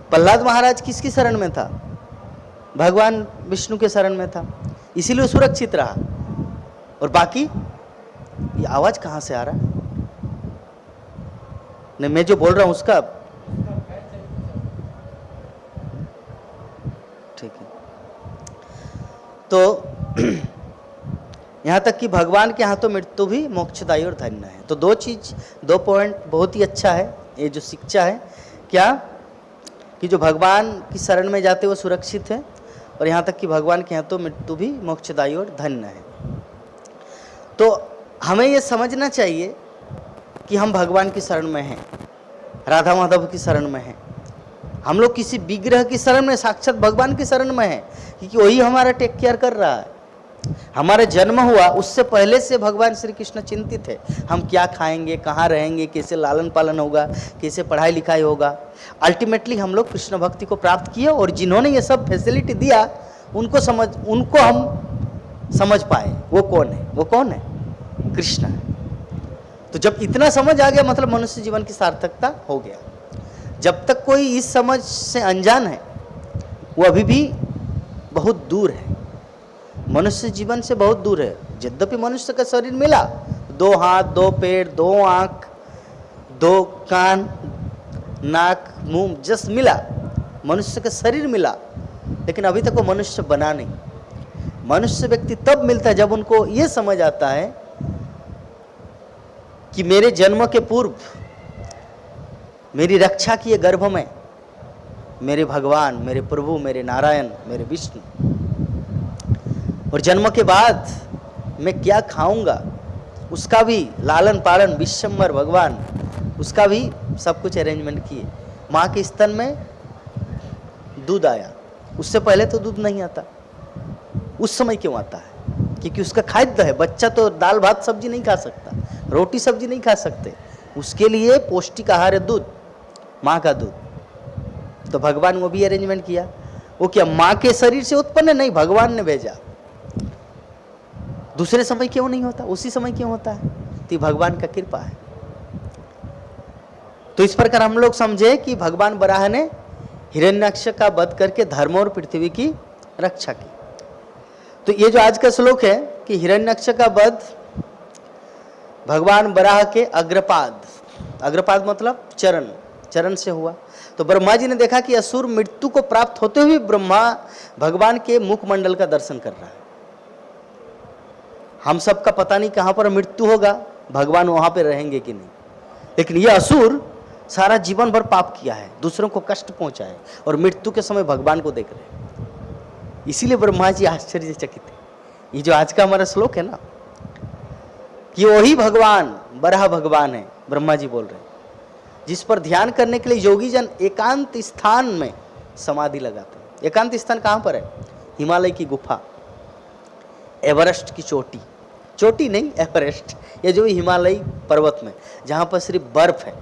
प्रहलाद महाराज किसकी शरण में था? भगवान विष्णु के शरण में था, इसीलिए वो सुरक्षित रहा। और बाकी ये आवाज कहाँ से आ रहा है? नहीं, मैं जो बोल रहा हूं उसका ठीक है। तो यहाँ तक कि भगवान के हाथों मृत्यु भी मोक्षदायी और धन्य है। तो दो पॉइंट बहुत ही अच्छा है। ये जो शिक्षा है क्या कि जो भगवान की शरण में जाते वो सुरक्षित है, और यहाँ तक कि भगवान के हाथों मृत्यु भी मोक्षदायी और धन्य है। तो हमें ये समझना चाहिए कि हम भगवान की शरण में हैं, राधा माधव की शरण में हैं। हम लोग किसी विग्रह की शरण में, साक्षात भगवान की शरण में हैं, क्योंकि वही हमारा टेक केयर कर रहा है। हमारा जन्म हुआ उससे पहले से भगवान श्री कृष्ण चिंतित है, हम क्या खाएंगे, कहाँ रहेंगे, कैसे लालन पालन होगा, कैसे पढ़ाई लिखाई होगा। अल्टीमेटली हम लोग कृष्ण भक्ति को प्राप्त किए और जिन्होंने ये सब फैसिलिटी दिया उनको हम समझ पाए वो कौन है, वो कौन है, कृष्ण है। तो जब इतना समझ आ गया मतलब मनुष्य जीवन की सार्थकता हो गया। जब तक कोई इस समझ से अनजान है वो अभी भी बहुत दूर है, मनुष्य जीवन से बहुत दूर है। यद्यपि मनुष्य का शरीर मिला, 2 हाथ 2 पैर 2 आँख 2 कान नाक मुंह जस्ट मिला, मनुष्य का शरीर मिला, लेकिन अभी तक वो मनुष्य बना नहीं। मनुष्य व्यक्ति तब मिलता है जब उनको ये समझ आता है कि मेरे जन्म के पूर्व मेरी रक्षा किए गर्भ में मेरे भगवान, मेरे प्रभु, मेरे नारायण, मेरे विष्णु, और जन्म के बाद मैं क्या खाऊंगा उसका भी लालन पालन विश्वम्भर भगवान, उसका भी सब कुछ अरेंजमेंट किए। माँ के स्तन में दूध आया, उससे पहले तो दूध नहीं आता। उस समय क्यों आता है? क्योंकि उसका खाद्य है। बच्चा तो दाल भात सब्जी नहीं खा सकता, रोटी सब्जी नहीं खा सकते, उसके लिए पौष्टिक आहार है दूध, माँ का दूध। तो भगवान वो भी अरेंजमेंट किया। वो क्या माँ के शरीर से उत्पन्न नहीं, भगवान ने भेजा। दूसरे समय क्यों नहीं होता, उसी समय क्यों होता है? तो भगवान का कृपा है। तो इस प्रकार हम लोग समझे कि भगवान बराह ने हिरण्याक्ष का वध करके धर्म और पृथ्वी की रक्षा की। तो ये जो आज का श्लोक है कि हिरण्याक्ष का वध भगवान बराह के अग्रपाद, अग्रपाद मतलब चरण, चरण से हुआ। तो ब्रह्मा जी ने देखा कि असुर मृत्यु को प्राप्त होते हुए ब्रह्मा भगवान के मुखमंडल का दर्शन कर रहा है। हम सब का पता नहीं कहाँ पर मृत्यु होगा, भगवान वहाँ पे रहेंगे कि नहीं, लेकिन ये असुर सारा जीवन भर पाप किया है, दूसरों को कष्ट पहुंचा है और मृत्यु के समय भगवान को देख रहे हैं। इसीलिए ब्रह्मा जी आश्चर्यचकित है। ये जो आज का हमारा श्लोक है ना, कि वही भगवान बराह भगवान है, ब्रह्मा जी बोल रहे हैं, जिस पर ध्यान करने के लिए योगी जन एकांत स्थान में समाधि लगाते हैं। एकांत स्थान कहाँ पर है? हिमालय की गुफा, एवरेस्ट की चोटी, चोटी नहीं एवरेस्ट, ये जो हिमालय पर्वत में जहाँ पर सिर्फ बर्फ है,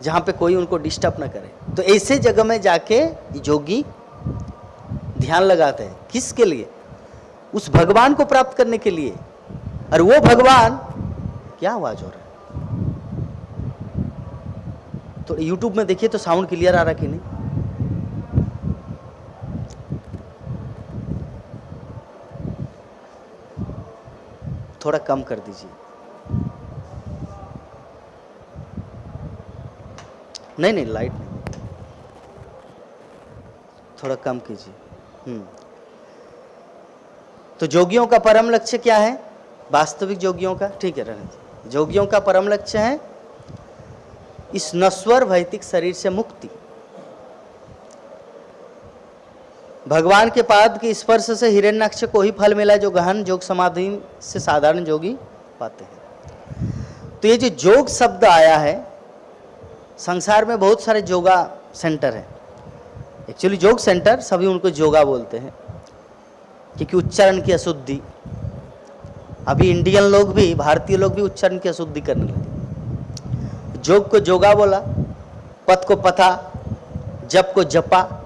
जहाँ पे कोई उनको डिस्टर्ब ना करे। तो ऐसे जगह में जाके योगी ध्यान लगाते हैं। किसके लिए? उस भगवान को प्राप्त करने के लिए। और वो भगवान, क्या आवाज हो रहा है? तो YouTube में देखिए तो साउंड क्लियर आ रहा कि नहीं? थोड़ा कम कर दीजिए। नहीं लाइट नहीं, थोड़ा कम कीजिए। तो जोगियों का परम लक्ष्य क्या है? वास्तविक जोगियों का, ठीक है रहने दीजिए। जोगियों का परम लक्ष्य है इस नश्वर भौतिक शरीर से मुक्ति। भगवान के पाद के स्पर्श से हिरण्याक्ष को ही फल मिला जो गहन योग समाधि से साधारण जोगी पाते हैं। तो ये जो योग शब्द आया है, संसार में बहुत सारे योगा सेंटर हैं। एक्चुअली योग सेंटर सभी उनको योगा बोलते हैं क्योंकि उच्चारण की अशुद्धि, अभी इंडियन लोग भी, भारतीय लोग भी उच्चारण की अशुद्धि करने लगे। जोग को जोगा बोला, पथ को पथा, जप को जपा,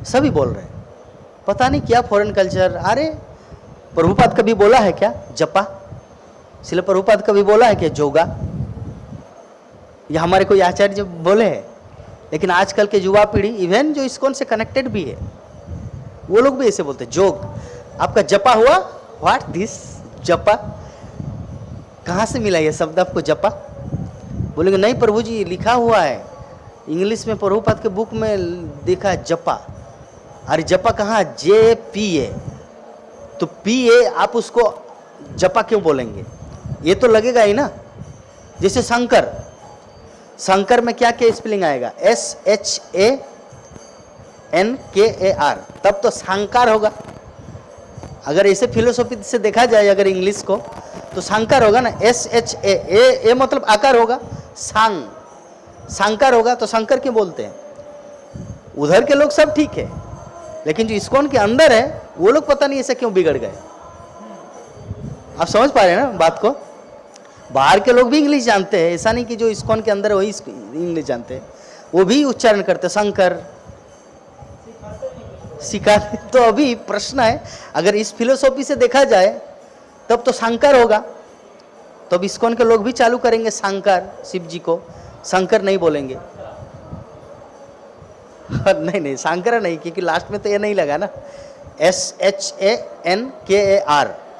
सभी बोल रहे हैं। पता नहीं क्या फॉरेन कल्चर। अरे प्रभुपाद कभी बोला है क्या जपा? श्रील प्रभुपाद कभी बोला है क्या जोगा? या हमारे कोई आचार्य जब बोले हैं? लेकिन आजकल के युवा पीढ़ी, इवन जो इस्कॉन से कनेक्टेड भी है, वो लोग भी ऐसे बोलते हैं जोग। आपका जपा हुआ? व्हाट दिस जपा? कहाँ से मिला ये शब्द आपको जपा? बोलेंगे नहीं प्रभु जी लिखा हुआ है इंग्लिश में, प्रभुपाद के बुक में देखा है जपा। अरे जपा कहाँ? JPA। तो PA आप उसको जपा क्यों बोलेंगे? ये तो लगेगा ही ना। जैसे शंकर, शंकर में क्या क्या स्पेलिंग आएगा? SHANKAR, तब तो शंकर होगा। अगर ऐसे फिलोसॉफी से देखा जाए अगर इंग्लिश को, तो शंकर होगा ना। SHA मतलब आकार होगा, शंकर होगा। तो शंकर क्यों बोलते हैं? उधर के लोग सब ठीक है, लेकिन जो इस्कॉन के अंदर है वो लोग पता नहीं ऐसे क्यों बिगड़ गए। आप समझ पा रहे हैं ना बात को? बाहर के लोग भी इंग्लिश जानते हैं, ऐसा नहीं कि जो इस्कॉन के अंदर है वही इंग्लिश जानते हैं, वो भी उच्चारण करते शंकर सिखाते। तो अभी प्रश्न है, अगर इस फिलोसॉफी से देखा जाए तब तो शंकर होगा, तो अब इस्कॉन के लोग भी चालू करेंगे शंकर, शिव जी को शंकर नहीं बोलेंगे। नहीं नहीं शंकर नहीं, क्योंकि लास्ट में तो ये नहीं लगा ना, SHANKAR,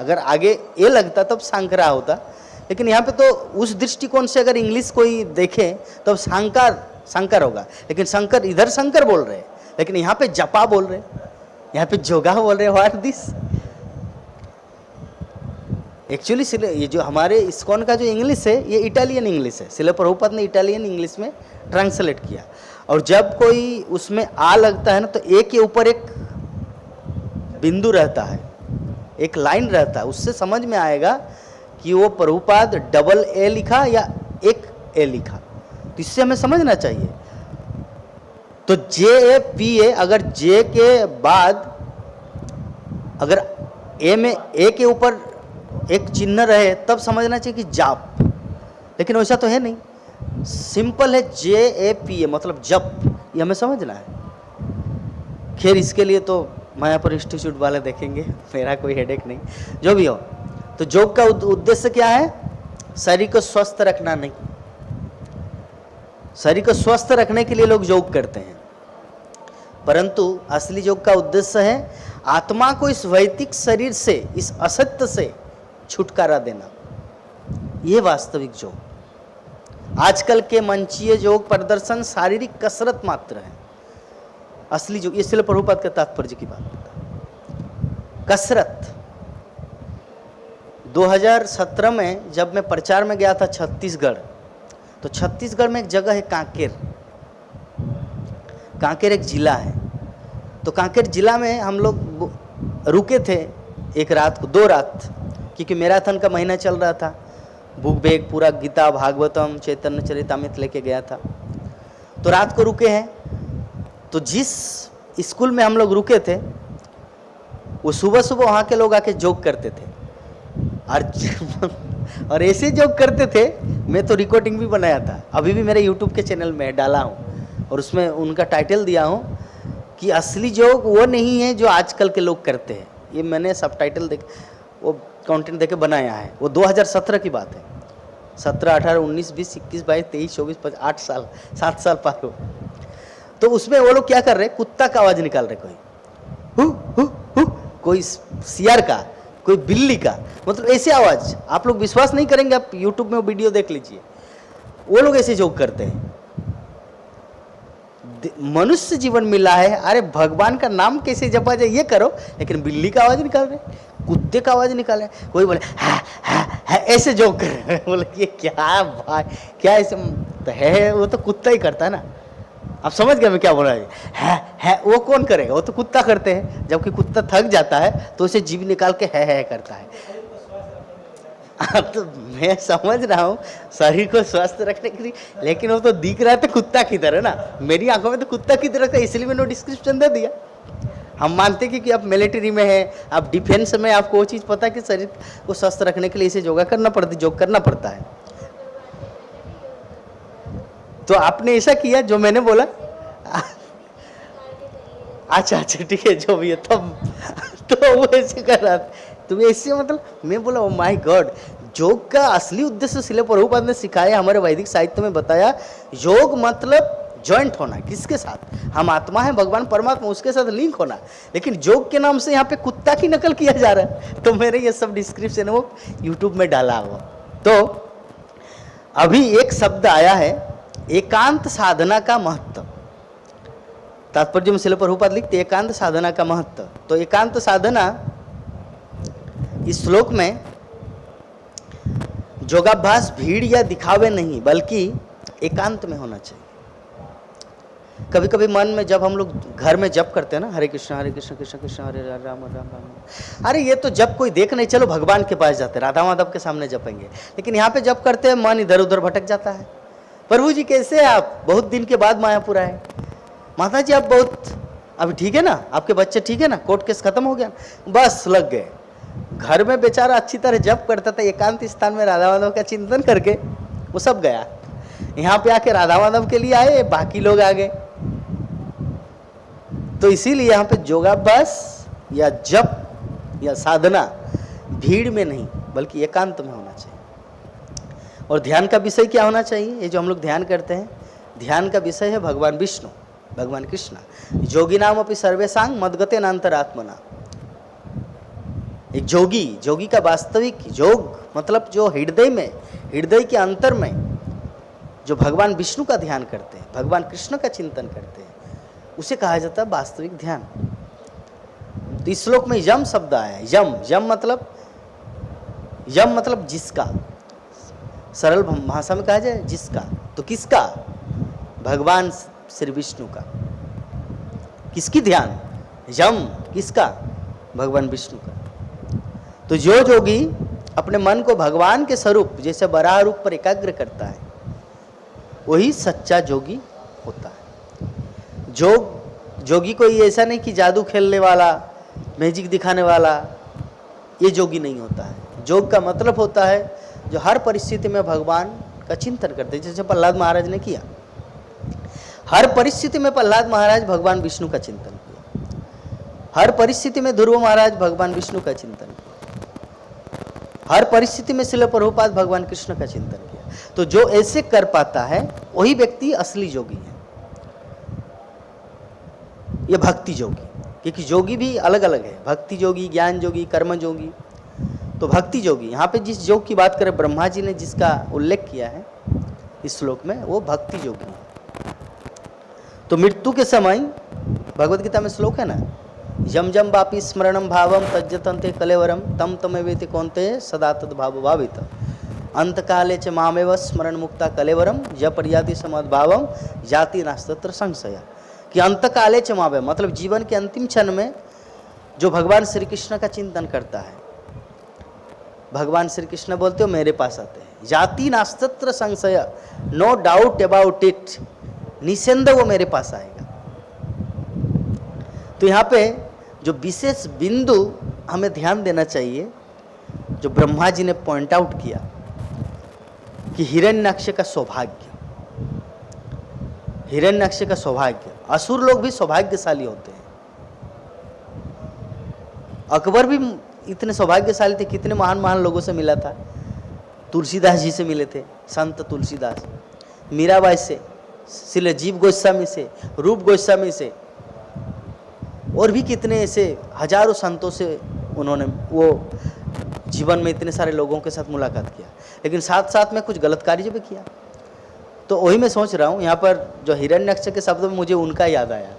अगर आगे ए लगता तब शंकरा होता। लेकिन यहाँ पे तो उस दृष्टिकोण से अगर इंग्लिश कोई देखे तो शंकर शंकर होगा, लेकिन शंकर इधर शंकर बोल रहे हैं, लेकिन यहाँ पे जपा बोल रहे, यहाँ पे जोगा बोल रहे। व्हाट दिस एक्चुअली ये जो हमारे इस्कॉन का जो इंग्लिश है ये इटालियन इंग्लिश है, श्रील प्रभुपाद ने इटालियन इंग्लिश में ट्रांसलेट किया। और जब कोई उसमें आ लगता है ना तो ए के ऊपर एक बिंदु रहता है, एक लाइन रहता है, उससे समझ में आएगा कि वो प्रभुपाद डबल ए लिखा या एक ए लिखा, तो इससे हमें समझना चाहिए। तो JAPA, अगर जे के बाद अगर ए में ए के ऊपर एक चिन्ह रहे तब समझना चाहिए कि जाप, लेकिन वैसा तो है नहीं, सिंपल है JAPA मतलब जप, ये हमें समझना है। खैर इसके लिए तो मायापुर इंस्टीट्यूट वाले देखेंगे, मेरा कोई हेडेक नहीं। जो भी हो, तो योग का उद्देश्य क्या है? शरीर को स्वस्थ रखना नहीं, शरीर को स्वस्थ रखने के लिए लोग योग करते हैं, परंतु असली योग का उद्देश्य है आत्मा को इस वैदिक शरीर से, इस असत्य से छुटकारा देना। यह वास्तविक योग। आजकल के मंचीय योग प्रदर्शन शारीरिक कसरत मात्र है, असली योग। ये श्रील प्रभुपाद के तात्पर्य की बात है, कसरत। 2017 में जब मैं प्रचार में गया था छत्तीसगढ़, तो छत्तीसगढ़ में एक जगह है कांकेर। कांकेर एक जिला है, तो कांकेर जिला में हम लोग रुके थे एक रात को, 2 रात, क्योंकि मैराथन का महीना चल रहा था। बुक बैग पूरा गीता भागवतम चैतन्य चरितामृत लेके गया था, तो रात को रुके हैं। तो जिस स्कूल में हम लोग रुके थे वो सुबह सुबह वहाँ के लोग आके जोक करते थे, और ऐसे जोक करते थे, मैं तो रिकॉर्डिंग भी बनाया था, अभी भी मेरे यूट्यूब के चैनल में डाला हूँ, और उसमें उनका टाइटल दिया हूँ कि असली जोक वो नहीं है जो आजकल के लोग करते हैं। ये मैंने सब टाइटल देख, वो कंटेंट देके बनाया है। वो 2017 की बात है, 17, 18, 19, 20, 21, 22, 23, 24, 25, 8 साल, 7 साल पार हो। तो उसमें वो लोग क्या कर रहे, कुत्ता का आवाज निकाल रहे, कोई हु हु हु, कोई सियार का, कोई बिल्ली का, मतलब ऐसे आवाज। आप लोग विश्वास नहीं करेंगे, आप यूट्यूब में वो वीडियो देख लीजिए, वो लोग ऐसे जोक करते हैं। मनुष्य जीवन मिला है, अरे भगवान का नाम कैसे जपा जाए ये करो, लेकिन बिल्ली का आवाज निकाल रहे, कुत्ते का आवाज निकाले, कोई बोले है ऐसे जोक कर रहे। बोले ये क्या भाई, क्या ऐसे तो है, वो तो कुत्ता ही करता है ना। आप समझ गए मैं क्या बोल रहा है, वो कौन करेगा, वो तो कुत्ता करते हैं। जबकि कुत्ता थक जाता है तो उसे जीभ निकाल के है करता है। तो मैं समझ रहा हूँ शरीर को स्वस्थ रखने के लिए, लेकिन वो तो दिख रहा है तो कुत्ता की तरह ना, मेरी आंखों में तो कुत्ता की तरह था, इसलिए मैंने डिस्क्रिप्शन दे दिया। हम मानते कि आप मिलिट्री में हैं, आप डिफेंस में, आपको वो चीज़ पता है कि शरीर को स्वस्थ रखने के लिए इसे योगा करना पड़ती, योग करना पड़ता है। तो आपने ऐसा किया जो मैंने बोला। अच्छा ठीक है, जो भी है तब तो वो ऐसे कर रहा था, तो ऐसे मतलब मैं बोला ओ माय गॉड, योग का असली उद्देश्य श्रील प्रभुपाद ने सिखाया, हमारे वैदिक साहित्य में बताया। योग मतलब जॉइंट होना, किसके साथ? हम आत्मा है, भगवान परमात्मा, उसके साथ लिंक होना। लेकिन योग के नाम से यहाँ पे कुत्ता की नकल किया जा रहा है। तो मैंने ये सब डिस्क्रिप्शन वो यूट्यूब में डाला हुआ। तो अभी एक शब्द आया है, एकांत साधना का महत्व। तात्पर्य में श्रील प्रभुपाद लिखते एकांत साधना का महत्व। तो एकांत साधना इस श्लोक में योगाभ्यास भीड़ या दिखावे नहीं, बल्कि एकांत में होना चाहिए। कभी कभी मन में जब हम लोग घर में जप करते हैं ना, हरे कृष्ण कृष्ण कृष्ण हरे हरे राम राम राम, अरे ये तो जब कोई देख नहीं, चलो भगवान के पास जाते, राधा माधव के सामने जपेंगे। लेकिन यहाँ पे जप करते हैं मन इधर उधर भटक जाता है। प्रभु जी कैसे हैं आप, बहुत दिन के बाद मायापुर आए। माता जी आप बहुत अभी ठीक है ना, आपके बच्चे ठीक है ना, कोर्ट केस खत्म हो गया, बस लग गए। घर में बेचारा अच्छी तरह जप करता था, एकांत स्थान में राधा माधव का चिंतन करके वो सब गया। यहाँ पे आके राधा माधव के लिए आए, बाकी लोग आ गए। तो इसीलिए यहाँ पे योगाभ्यास या जप या साधना भीड़ में नहीं बल्कि एकांत में होना चाहिए। और ध्यान का विषय क्या होना चाहिए? ये जो हम लोग ध्यान करते हैं, ध्यान का विषय है भगवान विष्णु, भगवान कृष्ण। जोगी नाम अपनी सर्वेशांग मदगते नांतरात्मना। एक जोगी का वास्तविक योग मतलब जो हृदय में, हृदय के अंतर में जो भगवान विष्णु का ध्यान करते हैं, भगवान कृष्ण का चिंतन करते हैं, उसे कहा जाता है वास्तविक ध्यान। तो इस श्लोक में यम शब्द आया है। यम मतलब जिसका, सरल भाषा में कहा जाए जिसका, तो किसका? भगवान श्री विष्णु का। किसकी ध्यान? यम किसका? भगवान विष्णु का। तो जो जोगी अपने मन को भगवान के स्वरूप जैसे बराह रूप पर एकाग्र करता है, वही सच्चा जोगी होता है। जोगी कोई ऐसा नहीं कि जादू खेलने वाला, मैजिक दिखाने वाला, ये जोगी नहीं होता है। जोग का मतलब होता है जो हर परिस्थिति में भगवान का चिंतन करते हैं, जैसे प्रहलाद महाराज ने किया। हर परिस्थिति में प्रहलाद महाराज भगवान विष्णु का चिंतन किया। हर परिस्थिति में ध्रुव महाराज भगवान विष्णु का चिंतन किया। हर परिस्थिति में श्रील प्रभुपाद भगवान कृष्ण का चिंतन किया। तो जो ऐसे कर पाता है वही व्यक्ति असली जोगी है। ये भक्ति जोगी, क्योंकि जोगी भी अलग अलग है, भक्ति जोगी, ज्ञान जोगी, कर्म जोगी। तो भक्ति जोगी, यहाँ पे जिस योग की बात करें, ब्रह्मा जी ने जिसका उल्लेख किया है इस श्लोक में, वो भक्ति जोगी है। तो मृत्यु के समय भगवत गीता में श्लोक है ना, यम जम वापि स्मरणम भावम तज्जतंते कलेवरम तम तमेवेति कौन्तेय सदा तद भाव भावित अंत काले च मामेव स्मरण मुक्ता कलेवरम जपर्याति समद्भावम जाति नास्तत्र संशय। कि अंत काले च मामेव मतलब जीवन के अंतिम क्षण में जो भगवान श्री कृष्ण का चिंतन करता है, भगवान श्री कृष्ण बोलते हो मेरे पास आते हैं, जाति नास्तत्र संशय, नो डाउट अबाउट इट, निसंदेह वो मेरे पास आएगा। तो यहाँ पे जो विशेष बिंदु हमें ध्यान देना चाहिए, जो ब्रह्मा जी ने पॉइंट आउट किया कि हिरण्याक्ष का सौभाग्य, हिरण्याक्ष का सौभाग्य, असुर लोग भी सौभाग्यशाली होते हैं। अकबर भी इतने सौभाग्यशाली थे, कितने महान महान लोगों से मिला था। तुलसीदास जी से मिले थे, संत तुलसीदास, मीराबाई से, श्री जीव गोस्वामी से, रूप गोस्वामी से, और भी कितने ऐसे हजारों संतों से उन्होंने वो जीवन में इतने सारे लोगों के साथ मुलाकात किया। लेकिन साथ साथ में कुछ गलत कार्य भी किया। तो वही मैं सोच रहा हूँ यहाँ पर जो हिरण्याक्ष के शब्द में मुझे उनका याद आया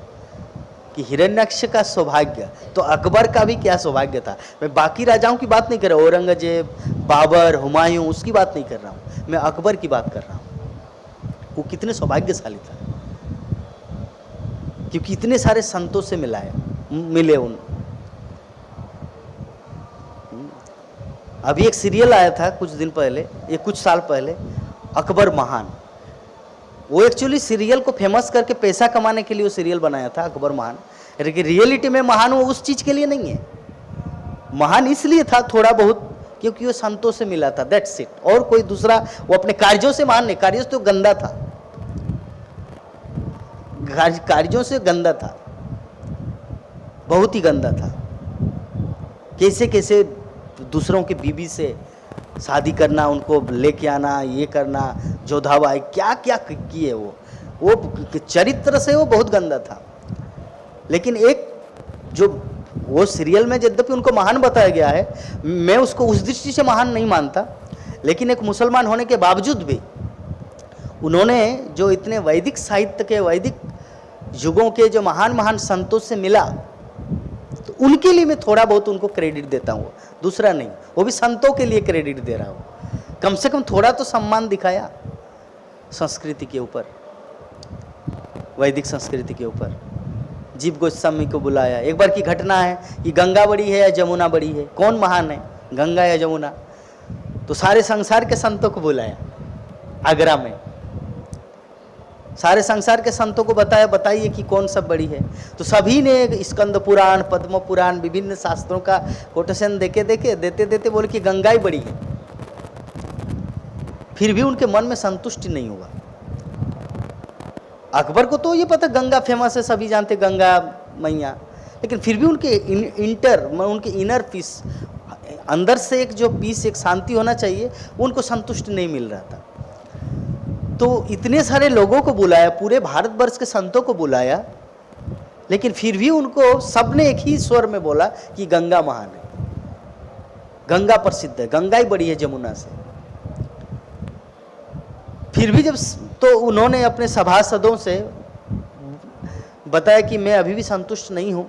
कि हिरण्याक्ष का सौभाग्य, तो अकबर का भी क्या सौभाग्य था। मैं बाकी राजाओं की बात नहीं कर रहा, औरंगजेब, बाबर, हुमायूं, उसकी बात नहीं कर रहा हूँ, मैं अकबर की बात कर रहा हूँ। वो कितने सौभाग्यशाली था, क्योंकि इतने सारे संतों से मिले उन। अभी एक सीरियल आया था कुछ दिन पहले, ये कुछ साल पहले, अकबर महान। वो एक्चुअली सीरियल को फेमस करके पैसा कमाने के लिए वो सीरियल बनाया था अकबर महान, लेकिन रियलिटी में महान वो उस चीज के लिए नहीं है। महान इसलिए था थोड़ा बहुत क्योंकि वो संतों से मिला था, दैट्स इट। और कोई दूसरा, वो अपने कार्यों से महान नहीं, कार्यों से तो गंदा था, कार्यों से गंदा था, बहुत ही गंदा था। कैसे कैसे दूसरों की बीवी से शादी करना, उनको लेके आना, ये करना, जोधाबाई, क्या क्या किए वो चरित्र से वो बहुत गंदा था। लेकिन एक जो वो सीरियल में यद्यपि उनको महान बताया गया है, मैं उसको उस दृष्टि से महान नहीं मानता, लेकिन एक मुसलमान होने के बावजूद भी उन्होंने जो इतने वैदिक साहित्य के, वैदिक युगों के जो महान महान संतों से मिला, तो उनके लिए मैं थोड़ा बहुत उनको क्रेडिट देता हूँ, दूसरा नहीं। वो भी संतों के लिए क्रेडिट दे रहा हूँ, कम से कम थोड़ा तो सम्मान दिखाया संस्कृति के ऊपर, वैदिक संस्कृति के ऊपर। जीव गोस्वामी को बुलाया। एक बार की घटना है कि गंगा बड़ी है या जमुना बड़ी है, कौन महान है, गंगा या जमुना? तो सारे संसार के संतों को बुलाया आगरा में। सारे संसार के संतों को बताया, बताइए कि कौन सब बड़ी है। तो सभी ने स्कंद पुराण, पद्म पुराण, विभिन्न शास्त्रों का कोटेशन देते देते बोले कि गंगा ही बड़ी है। फिर भी उनके मन में संतुष्टि नहीं हुआ। अकबर को तो ये पता गंगा फेमस है, सभी जानते गंगा मैया, लेकिन फिर भी उनके उनके इनर पीस, अंदर से एक जो पीस, एक शांति होना चाहिए, उनको संतुष्ट नहीं मिल रहा था। तो इतने सारे लोगों को बुलाया, पूरे भारतवर्ष के संतों को बुलाया, लेकिन फिर भी उनको सबने एक ही स्वर में बोला कि गंगा महान है, गंगा प्रसिद्ध है, गंगा ही बड़ी है जमुना से। फिर भी जब तो उन्होंने अपने सभासदों से बताया कि मैं अभी भी संतुष्ट नहीं हूं,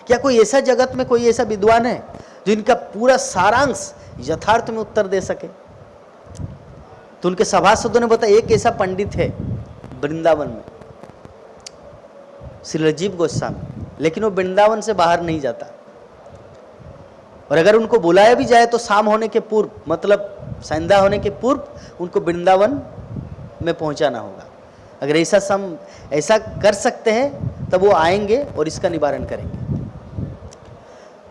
क्या कोई ऐसा जगत में कोई ऐसा विद्वान है जो इनका पूरा सारांश यथार्थ में उत्तर दे सके। तो उनके सभासदों ने बताया एक ऐसा पंडित है वृंदावन में, श्री राजीव गोस्वामी, लेकिन वो वृंदावन से बाहर नहीं जाता, और अगर उनको बुलाया भी जाए तो शाम होने के पूर्व, मतलब संध्या होने के पूर्व उनको वृंदावन में पहुंचाना होगा। अगर ऐसा कर सकते हैं तब वो आएंगे और इसका निवारण करेंगे।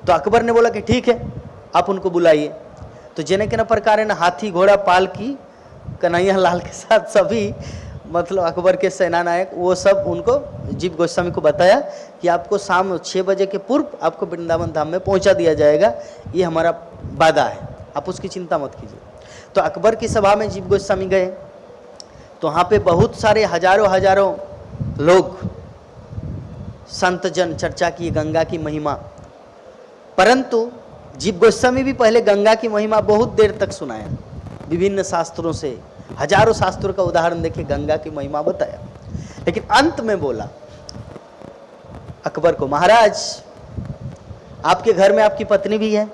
तो अकबर ने बोला कि ठीक है, आप उनको बुलाइए। तो जने के न प्रकार न हाथी घोड़ा पालकी कन्हैया लाल के साथ सभी, मतलब अकबर के सेनानायक, वो सब उनको जीव गोस्वामी को बताया कि आपको शाम 6 बजे के पूर्व आपको वृंदावन धाम में पहुंचा दिया जाएगा, ये हमारा वादा है, आप उसकी चिंता मत कीजिए। तो अकबर की सभा में जीव गोस्वामी गए, तो वहाँ पे बहुत सारे हजारों लोग, संत जन चर्चा की गंगा की महिमा। परंतु जीव गोस्वामी भी पहले गंगा की महिमा बहुत देर तक सुनाया, विभिन्न शास्त्रों से, हजारों शास्त्रों का उदाहरण देके गंगा की महिमा बताया। लेकिन अंत में बोला अकबर को, महाराज आपके घर में आपकी पत्नी भी है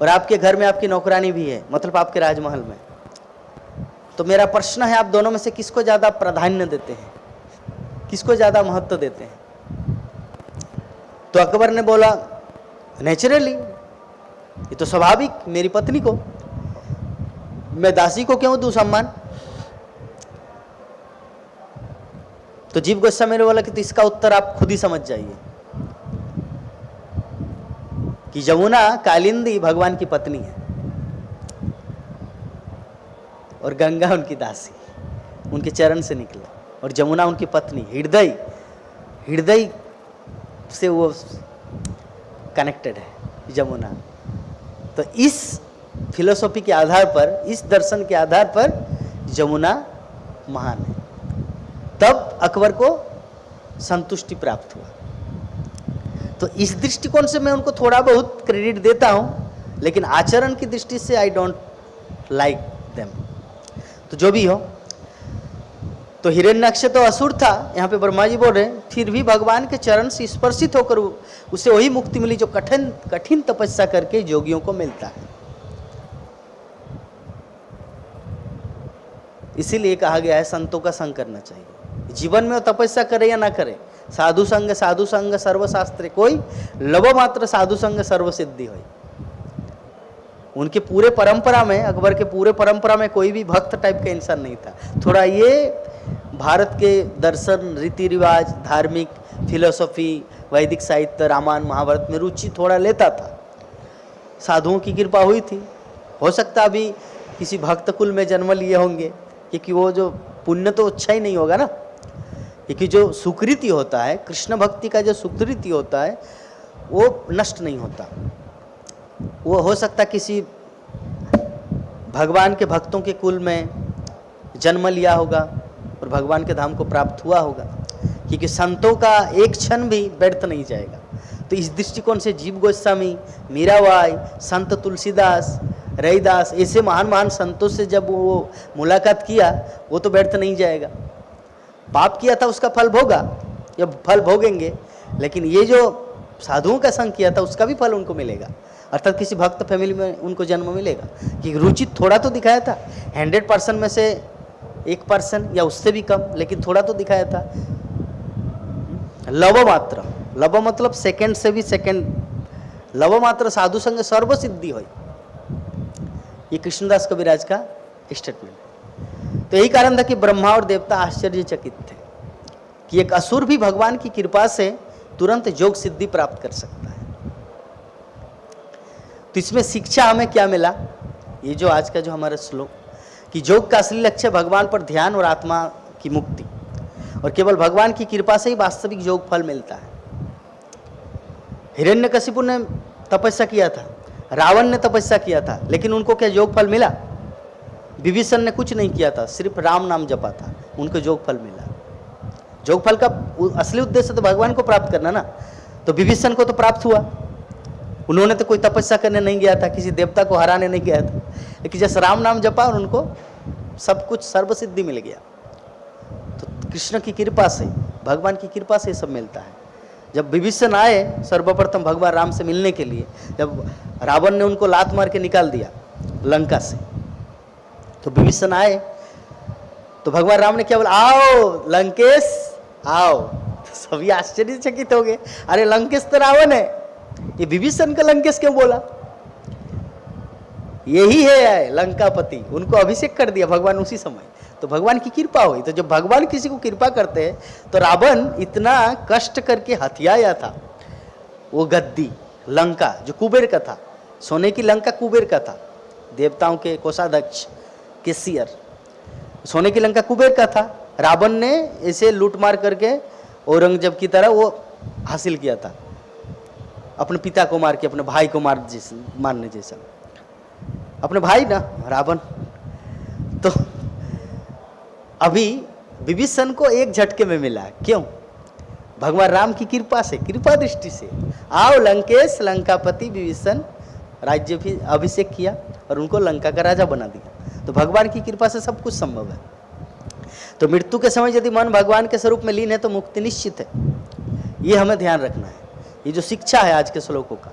और आपके घर में आपकी नौकरानी भी है, मतलब आपके राजमहल में। तो मेरा प्रश्न है, आप दोनों में से किसको ज्यादा प्राधान्य देते हैं, किसको ज्यादा महत्व देते हैं? तो अकबर ने बोला, नेचुरली, ये तो स्वाभाविक, मेरी पत्नी को, मैं दासी को क्यों दूं सम्मान? तो जीव गोस्वामी ने बोला कि तो इसका उत्तर आप खुद ही समझ जाइए कि जमुना कालिंदी भगवान की पत्नी है और गंगा उनकी दासी, उनके चरण से निकला, और जमुना उनकी पत्नी। हृदय से वो कनेक्टेड है जमुना। तो इस फिलोसॉफी के आधार पर, इस दर्शन के आधार पर जमुना महान है। तब अकबर को संतुष्टि प्राप्त हुआ। तो इस दृष्टिकोण से मैं उनको थोड़ा बहुत क्रेडिट देता हूं, लेकिन आचरण की दृष्टि से आई डोंट लाइक देम। तो जो भी हो, तो हिरण्यक्ष तो असुर था, यहाँ पे ब्रह्मा जी बोल रहे हैं, फिर भी भगवान के चरण से स्पर्शित होकर उसे वही मुक्ति मिली जो कठिन तपस्या करके योगियों को मिलता है। इसीलिए कहा गया है संतों का संग करना चाहिए। जीवन में वो तपस्या करे या ना करे, साधु संग सर्वशास्त्रे कोई, लव मात्र साधु संग सर्व सिद्धि होई। उनके पूरे परंपरा में, अकबर के पूरे परंपरा में कोई भी भक्त टाइप का इंसान नहीं था। थोड़ा ये भारत के दर्शन, रीति रिवाज, धार्मिक फिलोसॉफी, वैदिक साहित्य, रामायण महाभारत में रुचि थोड़ा लेता था। साधुओं की कृपा हुई थी, हो सकता अभी किसी भक्त कुल में जन्म लिए होंगे, क्योंकि वो जो पुण्य तो अच्छा ही नहीं होगा ना, क्योंकि जो सुकृति होता है, कृष्ण भक्ति का जो सुकृति होता है वो नष्ट नहीं होता। वो हो सकता किसी भगवान के भक्तों के कुल में जन्म लिया होगा और भगवान के धाम को प्राप्त हुआ होगा, क्योंकि संतों का एक क्षण भी व्यर्थ नहीं जाएगा। तो इस दृष्टिकोण से जीव गोस्वामी, मीराबाई, संत तुलसीदास, रैदास, ऐसे महान संतों से जब वो मुलाकात किया, वो तो व्यर्थ नहीं जाएगा। पाप किया था उसका फल भोगा, या फल भोगेंगे, लेकिन ये जो साधुओं का संग किया था उसका भी फल उनको मिलेगा, अर्थात किसी भक्त फैमिली में उनको जन्म मिलेगा। कि रुचि थोड़ा तो दिखाया था, 100% में से 1% या उससे भी कम, लेकिन थोड़ा तो दिखाया था। लव मात्र, लव मतलब सेकंड से भी सेकंड, लव मात्र साधु संग सर्व सिद्धि होई, ये कृष्णदास कविराज का स्टेटमेंट। तो यही कारण था कि ब्रह्मा और देवता आश्चर्यचकित थे कि एक असुर भी भगवान की कृपा से तुरंत योग सिद्धि प्राप्त कर सकता है। तो इसमें शिक्षा हमें क्या मिला, ये जो आज का जो हमारा श्लोक कि योग का असली लक्ष्य भगवान पर ध्यान और आत्मा की मुक्ति, और केवल भगवान की कृपा से ही वास्तविक योग फल मिलता है। हिरण्यकशिपु ने तपस्या किया था, रावण ने तपस्या किया था, लेकिन उनको क्या योग फल मिला? विभीषण ने कुछ नहीं किया था, सिर्फ राम नाम जपा था, उनको योग फल मिला। योग फल का असली उद्देश्य तो भगवान को प्राप्त करना ना, तो विभीषण को तो प्राप्त हुआ। उन्होंने तो कोई तपस्या करने नहीं गया था, किसी देवता को हराने नहीं गया था, लेकिन जैसे राम नाम जपा और उनको सब कुछ सर्वसिद्धि मिल गया। तो कृष्ण की कृपा से, भगवान की कृपा से सब मिलता है। जब विभीषण आए सर्वप्रथम भगवान राम से मिलने के लिए, जब रावण ने उनको लात मार के निकाल दिया लंका से, तो विभीषण आए तो भगवान राम ने क्या बोला, आओ लंकेश आओ। तो सभी आश्चर्यचकित हो गए, अरे लंकेश तो रावण है, ये विभीषण का लंकेश क्यों बोला? यही है लंकापति, उनको अभिषेक कर दिया भगवान उसी समय। तो भगवान की कृपा हुई। तो जब भगवान किसी को कृपा करते हैं, तो रावण इतना कष्ट करके हथियाया था वो गद्दी लंका जो कुबेर का था, सोने की लंका कुबेर का था, देवताओं के कोषाध्यक्ष केसियर, सोने की लंका कुबेर का था। रावण ने इसे लूट मार करके औरंगजेब की तरह वो हासिल किया था, अपने पिता को मार के अपने भाई को मारने जैसा, अपने भाई ना रावण। तो अभी विभीषण को एक झटके में मिला, क्यों? भगवान राम की कृपा से, कृपा दृष्टि से। आओ लंकेश, लंकापति विभीषण राज्य भी अभिषेक किया और उनको लंका का राजा बना दिया। तो भगवान की कृपा से सब कुछ संभव है। तो मृत्यु के समय यदि मन भगवान के स्वरूप में लीन है तो मुक्ति निश्चित है, ये हमें ध्यान रखना है। ये जो शिक्षा है आज के श्लोकों का,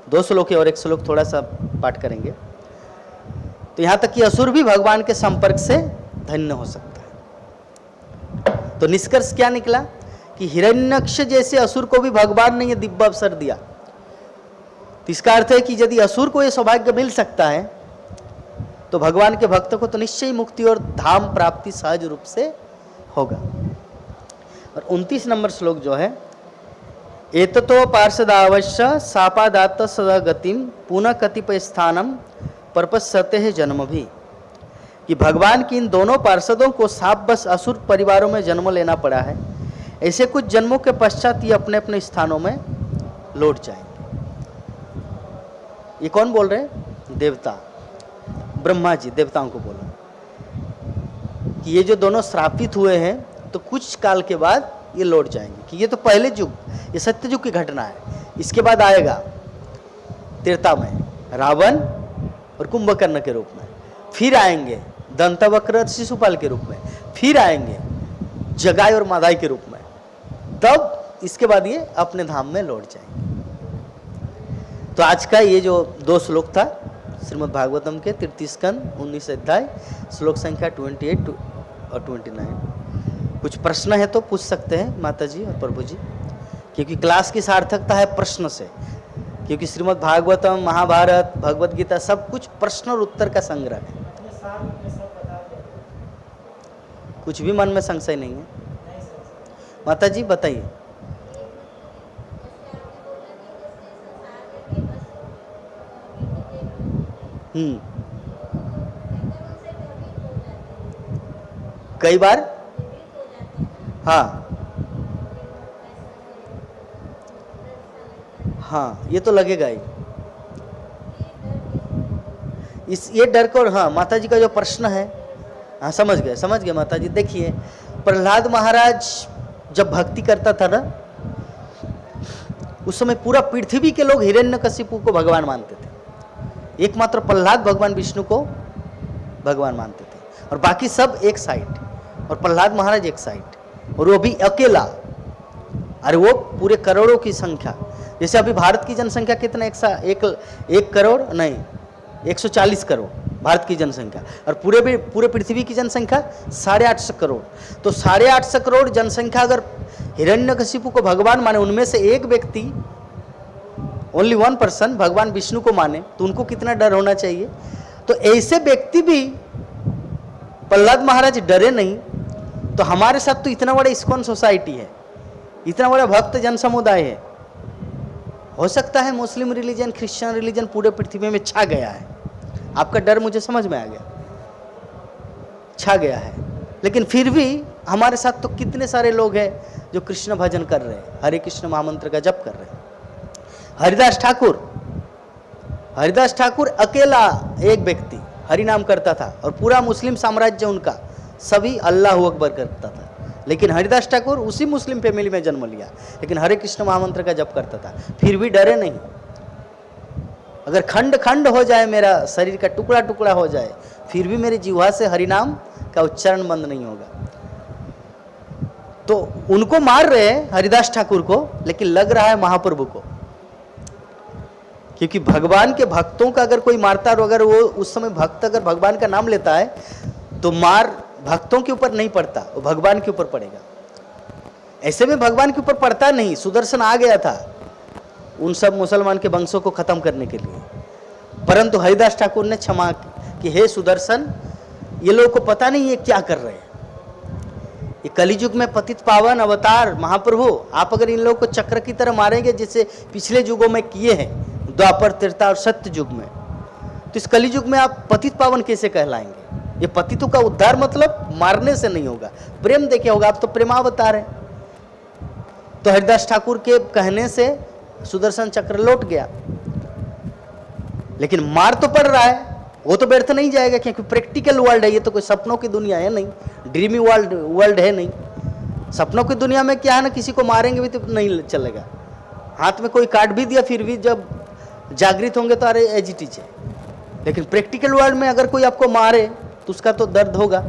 2 श्लोक है और एक श्लोक थोड़ा सा पाठ करेंगे। तो यहाँ तक कि असुर भी भगवान के संपर्क से धन्य हो सकता है। तो निष्कर्ष क्या निकला कि हिरण्यक्ष जैसे असुर को भी भगवान ने ये दिव्य अवसर दिया। तो इसका अर्थ है कि यदि असुर को ये सौभाग्य मिल सकता है तो भगवान के भक्तों को तो निश्चय ही मुक्ति और धाम प्राप्ति सहज रूप से होगा। और 29 नंबर श्लोक जो है, एततो पार्षदावश्य सापादात सदा गतिम पुनः कतिपय स्थानम परपस्यते है जन्म भी, कि भगवान की इन दोनों पार्षदों को साप बस असुर परिवारों में जन्म लेना पड़ा है। ऐसे कुछ जन्मों के पश्चात ये अपने अपने स्थानों में लौट जाएंगे। ये कौन बोल रहे हैं? देवता, ब्रह्मा जी देवताओं को बोला कि ये जो दोनों श्रापित हुए हैं तो कुछ काल के बाद ये लौट जाएंगे। कि ये तो पहले युग, ये सत्य युग की घटना है। इसके बाद आएगा त्रेता में रावण और कुंभकर्ण के रूप में, फिर आएंगे दंतवक्र और शिशुपाल के रूप में, फिर आएंगे जगाई और मादाई के रूप में, तब इसके बाद ये अपने धाम में लौट जाएंगे। तो आज का ये जो 2 श्लोक था श्रीमद् भागवतम के 33 स्कंद 19 अध्याय श्लोक संख्या 28 और 29। कुछ प्रश्न है तो पूछ सकते हैं माता जी और प्रभु जी, क्योंकि क्लास की सार्थकता है प्रश्न से। क्योंकि श्रीमद् भागवतम, महाभारत, भगवद गीता सब कुछ प्रश्न और उत्तर का संग्रह है। कुछ भी मन में संशय नहीं है। माता जी बताइए। कई बार हाँ ये तो लगेगा ही। ये डर को, हाँ माता जी का जो प्रश्न है, हाँ समझ गए माता जी। देखिए प्रहलाद महाराज जब भक्ति करता था ना, उस समय पूरा पृथ्वी के लोग हिरण्यकशिपु को भगवान मानते थे। एकमात्र प्रहलाद भगवान विष्णु को भगवान मानते थे और बाकी सब एक साइड, और प्रहलाद महाराज एक साइड, और वो भी अकेला। अरे वो पूरे करोड़ों की संख्या, जैसे अभी भारत की जनसंख्या कितना, 1 करोड़ नहीं 140 करोड़ भारत की जनसंख्या, और पूरे पृथ्वी की जनसंख्या 850 करोड़। तो 850 करोड़ जनसंख्या अगर हिरण्यकशिपु को भगवान माने, उनमें से एक व्यक्ति, ओनली 1 पर्सन भगवान विष्णु को माने, तो उनको कितना डर होना चाहिए। तो ऐसे व्यक्ति भी प्रहलाद महाराज डरे नहीं, तो हमारे साथ तो इतना बड़ा इस्कॉन सोसाइटी है, इतना बड़ा भक्त जन समुदाय है। हो सकता है मुस्लिम रिलीजन, क्रिश्चियन रिलीजन पूरे पृथ्वी में छा गया है, आपका डर मुझे समझ में आ गया, छा गया है, लेकिन फिर भी हमारे साथ तो कितने सारे लोग हैं जो कृष्ण भजन कर रहे हैं, हरे कृष्ण महामंत्र का जप कर रहे हैं। हरिदास ठाकुर अकेला एक व्यक्ति हरि नाम करता था और पूरा मुस्लिम साम्राज्य उनका सभी अल्लाह अकबर करता था, लेकिन हरिदास ठाकुर उसी मुस्लिम फैमिली में जन्म लिया, लेकिन हरे कृष्ण महामंत्र का जप करता था, फिर भी डरे नहीं। अगर खंड खंड हो जाए, मेरा शरीर का टुकड़ा टुकड़ा हो जाए, फिर भी मेरे जिह्वा से हरिनाम का उच्चारण बंद नहीं होगा। तो उनको मार रहे हैं हरिदास ठाकुर को, लेकिन लग रहा है महाप्रभु को, क्योंकि भगवान के भक्तों का अगर कोई मारता, और अगर वो उस समय भक्त अगर भगवान का नाम लेता है तो मार भक्तों के ऊपर नहीं पड़ता, वो भगवान के ऊपर पड़ेगा। ऐसे में भगवान के ऊपर पड़ता नहीं, सुदर्शन आ गया था उन सब मुसलमान के वंशों को खत्म करने के लिए, परंतु हरिदास ठाकुर ने क्षमा कि हे सुदर्शन, ये लोगों को पता नहीं ये क्या कर रहे हैं, ये कलियुग में पतित पावन अवतार महाप्रभु, आप अगर इन लोगों को चक्र की तरह मारेंगे जैसे पिछले युगों में किए हैं, द्वापर, त्रेता और सत्य युग में, तो इस कलियुग में आप पतित पावन कैसे कहलाएंगे? ये पतितों का उद्धार मतलब मारने से नहीं होगा, प्रेम देके होगा, आप तो प्रेमावतार है। तो हरिदास ठाकुर के कहने से सुदर्शन चक्र लौट गया, लेकिन मार तो पड़ रहा है, वो तो व्यर्थ नहीं जाएगा, क्योंकि प्रैक्टिकल वर्ल्ड है, ये तो कोई सपनों की दुनिया है नहीं, ड्रीमी वर्ल्ड है नहीं। सपनों की दुनिया में क्या है ना, किसी को मारेंगे भी तो नहीं चलेगा, हाथ में कोई काट भी दिया फिर भी जब जागृत होंगे तो अरे एज इट इज है, लेकिन प्रैक्टिकल वर्ल्ड में अगर कोई आपको मारे तो उसका तो दर्द होगा,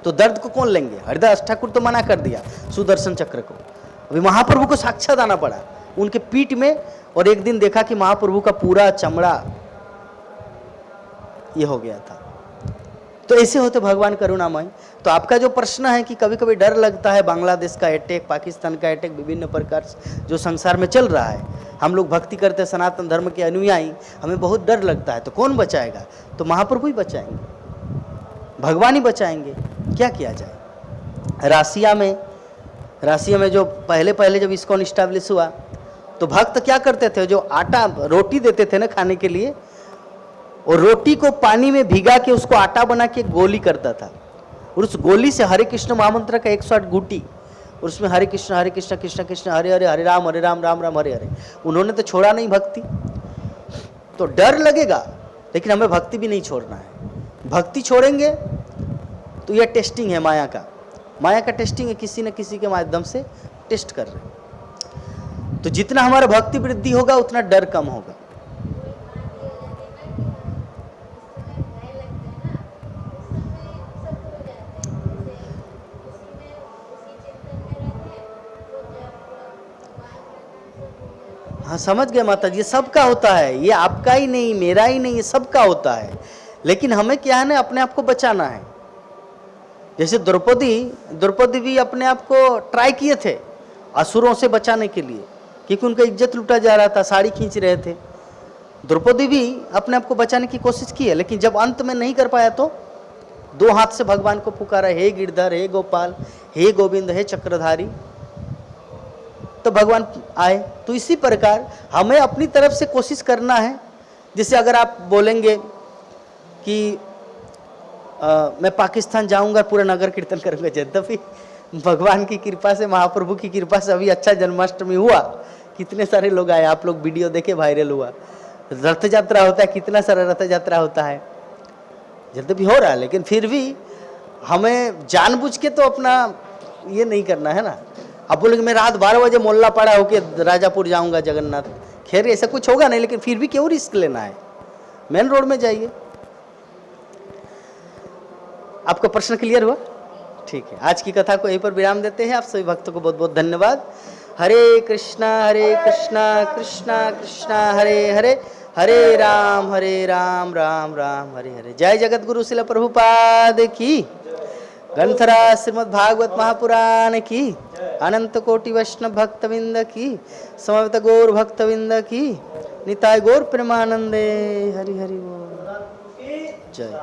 तो दर्द को कौन लेंगे? हरिदास ठाकुर तो मना कर दिया सुदर्शन चक्र को, अभी महाप्रभु को साक्षात आना पड़ा उनके पीठ में, और एक दिन देखा कि महाप्रभु का पूरा चमड़ा ये हो गया था। तो ऐसे होते भगवान करुणामय। तो आपका जो प्रश्न है कि कभी कभी डर लगता है बांग्लादेश का अटैक, पाकिस्तान का अटैक, विभिन्न प्रकार से जो संसार में चल रहा है, हम लोग भक्ति करते हैं, सनातन धर्म के अनुयायी, हमें बहुत डर लगता है, तो कौन बचाएगा? तो महाप्रभु ही बचाएंगे, भगवान ही बचाएंगे, क्या किया जाए। राशिया में जो पहले जब इस्कॉन इस्टेब्लिश हुआ तो भक्त क्या करते थे, जो आटा रोटी देते थे ना खाने के लिए, और रोटी को पानी में भिगा के उसको आटा बना के गोली करता था, और उस गोली से हरे कृष्ण महामंत्र का 108 गुटी, और उसमें हरे कृष्ण कृष्ण कृष्ण हरे हरे, हरे राम राम राम हरे हरे। उन्होंने तो छोड़ा नहीं भक्ति, तो डर लगेगा, लेकिन हमें भक्ति भी नहीं छोड़ना है। भक्ति छोड़ेंगे तो यह टेस्टिंग है माया का टेस्टिंग है, किसी न किसी के माध्यम से टेस्ट कर रहे हैं। तो जितना हमारा भक्ति वृद्धि होगा उतना डर कम होगा। हाँ समझ गए माता जी, ये सबका होता है, ये आपका ही नहीं, मेरा ही नहीं, ये सबका होता है, लेकिन हमें क्या है ना, अपने आप को बचाना है। जैसे द्रौपदी भी अपने आप को ट्राई किए थे असुरों से बचाने के लिए, क्योंकि उनका इज्जत लूटा जा रहा था, साड़ी खींच रहे थे। द्रौपदी भी अपने आप को बचाने की कोशिश की है, लेकिन जब अंत में नहीं कर पाया तो 2 हाथ से भगवान को पुकारा, हे गिरधर, हे गोपाल, हे गोविंद, हे चक्रधारी, तो भगवान आए। तो इसी प्रकार हमें अपनी तरफ से कोशिश करना है। जैसे अगर आप बोलेंगे कि मैं पाकिस्तान जाऊंगा, पूरा नगर कीर्तन करूंगा, यद्यपि भगवान की कृपा से, महाप्रभु की कृपा से अभी अच्छा जन्माष्टमी हुआ, कितने सारे लोग आए, आप लोग वीडियो देखे, वायरल हुआ। रथ यात्रा होता है, कितना सारा रथ यात्रा होता है, यद्यपि हो रहा है, लेकिन फिर भी हमें जानबूझ के तो अपना ये नहीं करना है ना। अब बोलेंगे मैं रात 12 बजे मोहल्ला पड़ा होके राजापुर जाऊंगा जगन्नाथ, खैर ऐसा कुछ होगा नहीं, लेकिन फिर भी क्यों रिस्क लेना है, मेन रोड में जाइए। आपका प्रश्न क्लियर हुआ? ठीक है, आज की कथा को यहीं पर विराम देते हैं। आप सभी भक्तों को बहुत बहुत धन्यवाद। हरे कृष्णा कृष्णा कृष्णा हरे हरे, हरे राम राम राम हरे हरे। जय जगत गुरु शिला प्रभुपाद की, ग्रंथराज श्रीमद् भागवत महापुराण की, अनंत कोटि वैष्णव भक्तविंद की, समवेत गौर भक्तविंद की, निताय गौर प्रेमानंदे। हरि हरि बोल। जय।